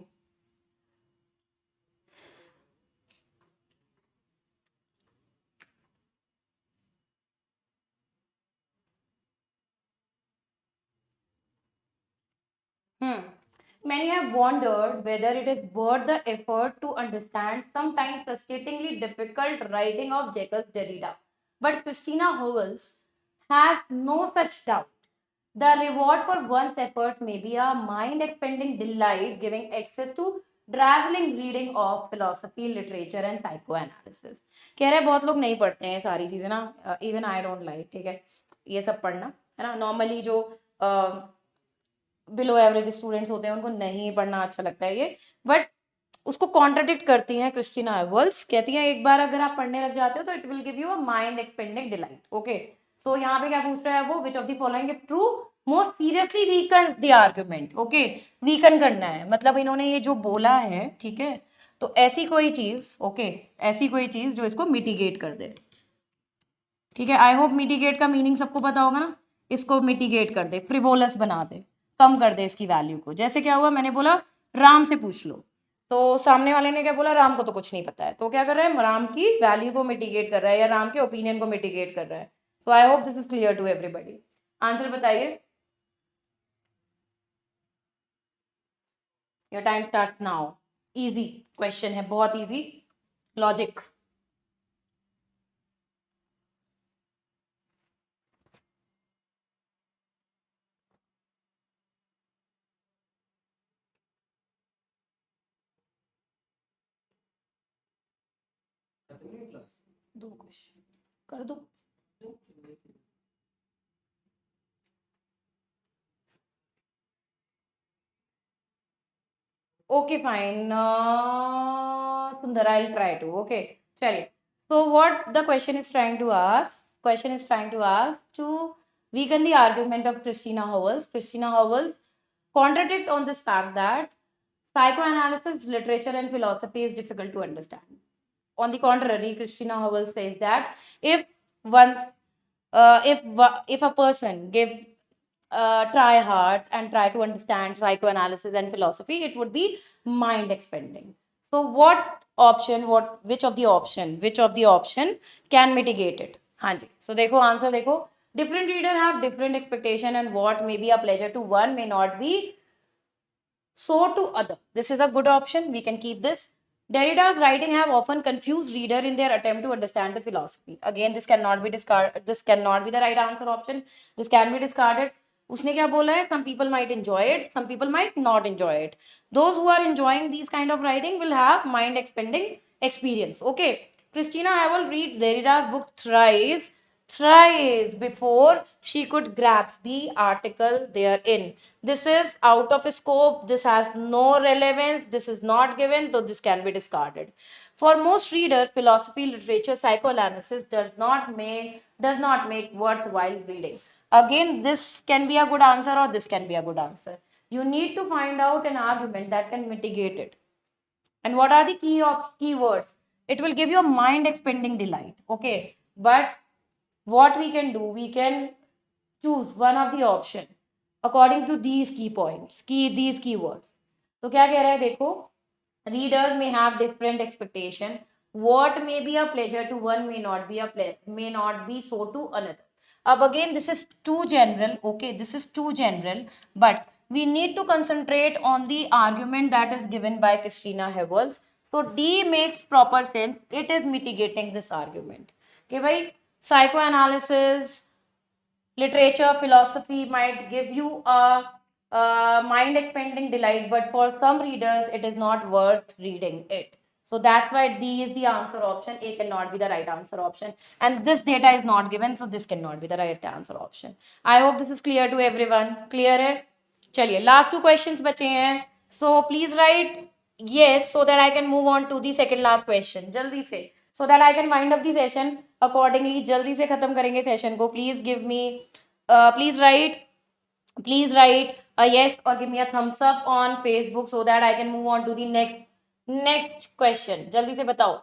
S1: Many have wondered whether it is worth the effort to understand sometimes frustratingly difficult writing of Jacques Derrida. But Christina Howells has no such doubt. The reward for one's efforts may be a mind-expanding delight, giving access to dazzling reading of philosophy, literature and psychoanalysis. कह रहे बहुत लोग नहीं पढ़ते हैं सारी चीजें ना. इवन आई डोंट लाइक, ठीक है ये सब पढ़ना, है ना. नॉर्मली जो बिलो एवरेज स्टूडेंट्स होते हैं उनको नहीं पढ़ना अच्छा लगता है ये, बट उसको कॉन्ट्राडिक्ट करती हैं क्रिस्टीना हॉवेल्स. कहती हैं एक बार अगर आप पढ़ने लग जाते हो तो it will give you a mind expanding delight. Okay so यहाँ पे क्या पूछ रहा है वो? Which of the following if true most seriously weakens the argument. Okay weaken करना है, मतलब इन्होंने ये जो बोला है, ठीक है, तो ऐसी कोई चीज, ओके ऐसी कोई चीज जो इसको मिटिगेट कर दे. ठीक है, आई होप मिटिगेट का मीनिंग सबको पता होगा ना. इसको मिटिगेट कर दे, फ्रिवोलस बना दे, कम कर दे इसकी वैल्यू को. जैसे क्या हुआ, मैंने बोला राम से पूछ लो, तो सामने वाले ने क्या बोला? राम को तो कुछ नहीं पता है. तो क्या कर रहा है? राम की वैल्यू को मिटिगेट कर रहा है या राम के ओपिनियन को मिटिगेट कर रहा है. So I hope this is clear to everybody. Answer बताइए. Your time starts now. Easy question है, बहुत इजी. लॉजिक. दो क्वेश्चन कर दो. Okay, fine. Sundar, I'll try to. Okay, चलिए. So what the question is trying to ask? question is trying to ask to weaken the argument of Christina Howells. Christina Howells contradict on this fact that psychoanalysis, literature, and philosophy is difficult to understand. On the contrary, Christina Howells says that if one, if a person give try hard and try to understand psychoanalysis and philosophy, it would be mind expanding. So, what option? Which of the option can mitigate it? हाँ जी. So देखो answer देखो. Different reader have different expectation, and what may be a pleasure to one may not be so to other. This is a good option. We can keep this. Derrida's writing have often confused reader in their attempt to understand the philosophy. Again, this cannot be discarded. This cannot be the right answer option. This can be discarded. उसने क्या बोला है? Some people might enjoy it. Some people might not enjoy it. Those who are enjoying these kind of writing will have mind expanding experience. Okay. Christina Howell read Derrida's book thrice before she could grasp the article therein. This is out of scope. This has no relevance. This is not given, so this can be discarded. For most reader, philosophy, literature, psychoanalysis does not make worthwhile reading. Again, this can be a good answer or this can be a good answer. You need to find out an argument that can mitigate it. And what are the keywords? It will give you a mind expanding delight. Okay, but what we can do, we can choose one of the option according to these key points, these keywords. तो क्या कह रहा है देखो, readers may have different expectation. What may be a pleasure to one may not be so to another. Ab again, this is too general. Okay, this is too general, but we need to concentrate on the argument that is given by Christina Hewells. So D makes proper sense. It is mitigating this argument. Okay, bhai, psychoanalysis, literature, philosophy might give you a mind expanding delight, but for some readers, it is not worth reading it. So that's why D is the answer option. A cannot be the right answer option. And this data is not given, so this cannot be the right answer option. I hope this is clear to everyone. Clear है? चलिए, last two questions बचे हैं. So please write yes so that I can move on to the second last question. जल्दी से. So that I can wind up the session accordingly. जल्दी से खत्म करेंगे session को. Please give me, please write a yes or give me a thumbs up on Facebook so that I can move on to the next question. जल्दी से बताओ.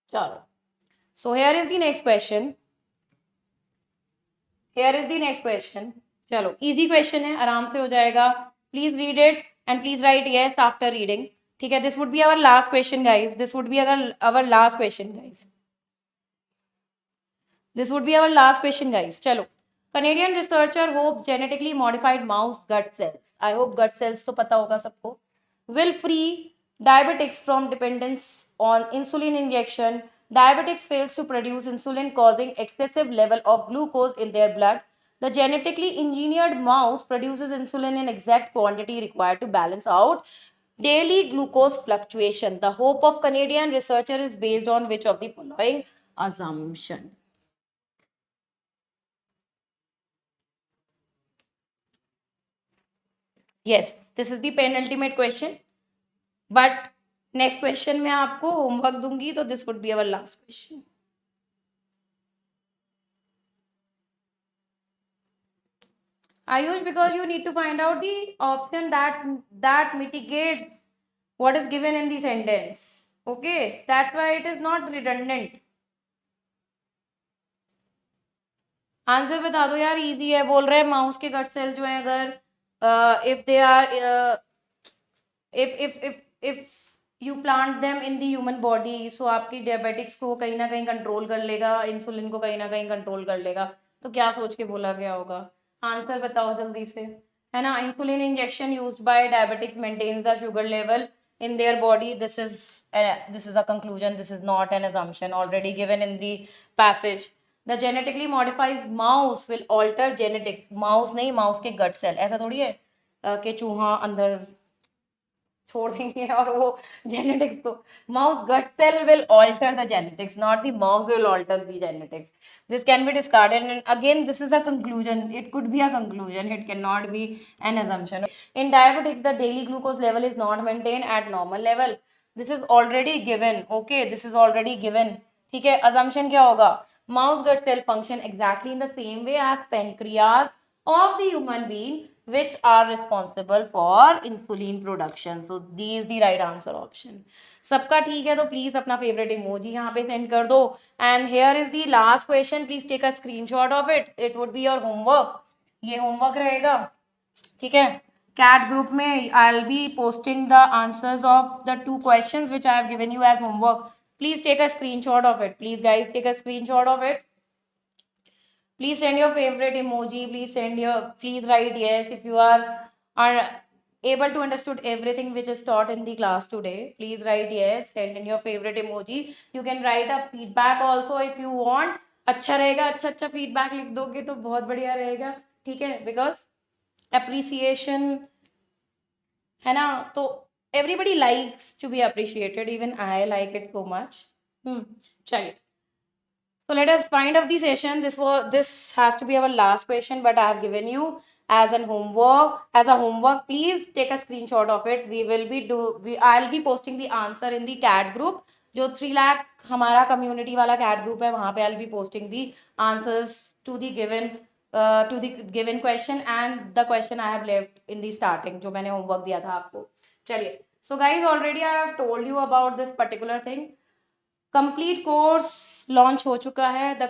S1: चलो. So here is the next question. Here is the next question. चलो, easy question है, आराम से हो जाएगा. Please read it and please write yes after reading. ठीक है, this would be our last question, guys. This would be our last question, guys. This would be our last question, guys. चलो. Canadian researcher hope genetically modified mouse gut cells. I hope gut cells तो पता होगा सबको. Will free diabetics from dependence on insulin injection. Diabetics fails to produce insulin, causing excessive level of glucose in their blood. The genetically engineered mouse produces insulin in exact quantity required to balance out daily glucose fluctuation. The hope of Canadian researcher is based on which of the following assumption? Yes, this is the penultimate question. But next question में आपको homework दूंगी, तो this would be our last question. Ayush, because you need to find out the option that mitigates what is given in the sentence. Okay, that's why it is not redundant. Answer बता दो यार, इजी है. बोल रहे हैं माउस के गट सेल जो है, अगर if they are if you plant them in the human body, so आपकी डायबिटिक्स को कहीं ना कहीं कंट्रोल कर लेगा, इंसुलिन को कहीं ना कहीं कंट्रोल कर लेगा. तो क्या सोच के बोला गया होगा? आंसर बताओ जल्दी से, है ना. Insulin injection used by diabetics maintains the sugar level in their body. This is a conclusion. This is not an assumption already given in the passage. The genetically modified mouse will alter genetics. Mouse नहीं, mouse के gut cell. ऐसा थोड़ी है कि चूहा अंदर छोड़ देंगे और वो genetics को. Mouse gut cell will alter the genetics, not the mouse will alter the genetics. This can be discarded, and again this is a conclusion. It could be a conclusion. It cannot be an assumption. In diabetics, the daily glucose level is not maintained at normal level. This is already given, okay, this is already given, ठीक है। assumption क्या होगा, mouse gut cell function exactly in the same way as pancreas of the human being which are responsible for insulin production. So this is the right answer option. सबका ठीक है तो प्लीज अपना फेवरेट इमोजी यहाँ पे सेंड कर दो। And here is the last question, please take a screenshot of it, it would be your homework, ये होमवर्क रहेगा, ठीक है। कैट ग्रुप में I will be posting the answers of the 2 questions which I have given you as homework, please take a screenshot of it, please guys take a screenshot of it, please send your favorite emoji, please write yes if you are able to understood everything which is taught in the class today, please write yes, send in your favorite emoji, you can write a feedback also if you want, अच्छा रहेगा, अच्छा फीडबैक लिख दोगे तो बहुत बढ़िया रहेगा, ठीक है, बिकॉज अप्रिसिएशन है ना, तो everybody likes to be appreciated, even I like it so much. चलिए, so let us find of the session. This has to be our last question, but I have given you as an homework. As a homework, please take a screenshot of it. I'll be posting the answer in the CAT group. जो 3 लाख हमारा कम्युनिटी वाला कैट ग्रुप है वहाँ पे I'll be posting the answers to the given question and the question I have left in the starting जो मैंने homework दिया था आपको। चलिए, so guys already I have told you about this particular thing. Complete course launch हो चुका है, the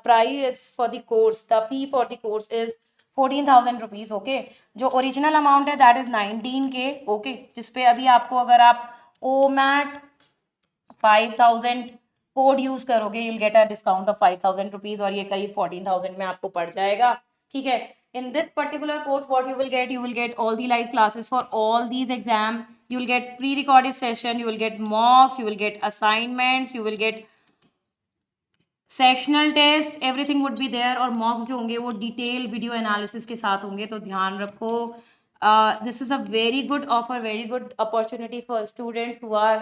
S1: price for the course, the fee for the course is 14,000 rupees, okay. जो ओरिजिनल अमाउंट है दैट इज 19K, ओके, जिसपे अभी आपको अगर आप OMAT 5,000 कोड यूज करोगे you'll get a discount of 5,000 rupees और ये करीब 14,000 में आपको पड़ जाएगा, ठीक है। in this particular course what you will get all the live classes for all these exam, you will get pre-recorded session, you will get mocks, you will get assignments, you will get sectional test, everything would be there, और मॉक्स जो होंगे वो डिटेल वीडियो एनालिसिस के साथ होंगे, तो ध्यान रखो। This is a very good offer, very good opportunity for students who are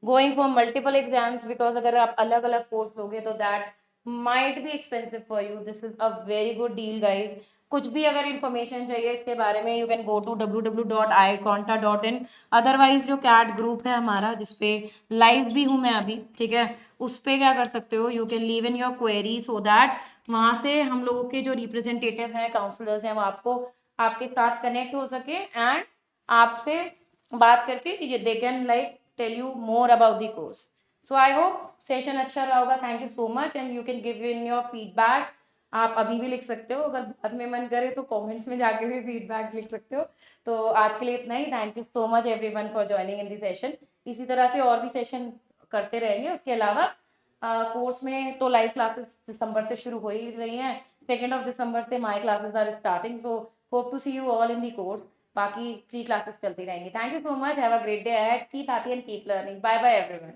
S1: going for multiple exams, because अगर आप अलग अलग कोर्स लोगे तो that might be expensive for you, this is a very good deal guys. कुछ भी अगर इन्फॉर्मेशन चाहिए इसके बारे में you can go to www.iconta.in, otherwise जो कैट ग्रुप है हमारा जिसपे लाइव भी हूँ मैं अभी, ठीक है, उस पर क्या कर सकते हो, you can leave in your query so that वहाँ से हम लोगों के जो रिप्रेजेंटेटिव हैं, काउंसलर्स हैं, वो आपको आपके साथ कनेक्ट हो सके एंड आपसे बात करके ये they can like tell you more about the course. So I hope session अच्छा रहा होगा, thank you so much and you can give in your feedbacks, आप अभी भी लिख सकते हो, अगर बाद में मन करे तो कमेंट्स में जाके भी फीडबैक लिख सकते हो। तो आज के लिए इतना ही, thank you so much everyone for joining in the session. इसी तरह से और भी सेशन करते रहेंगे, उसके अलावा कोर्स में तो लाइव क्लासेस दिसंबर से शुरू हो ही रही हैं, 2 दिसंबर से my classes are starting, so hope to see you all in the course, बाकी फ्री क्लासेस चलती रहेंगी। Thank you so much, have a great day ahead, keep happy and keep learning, bye bye everyone.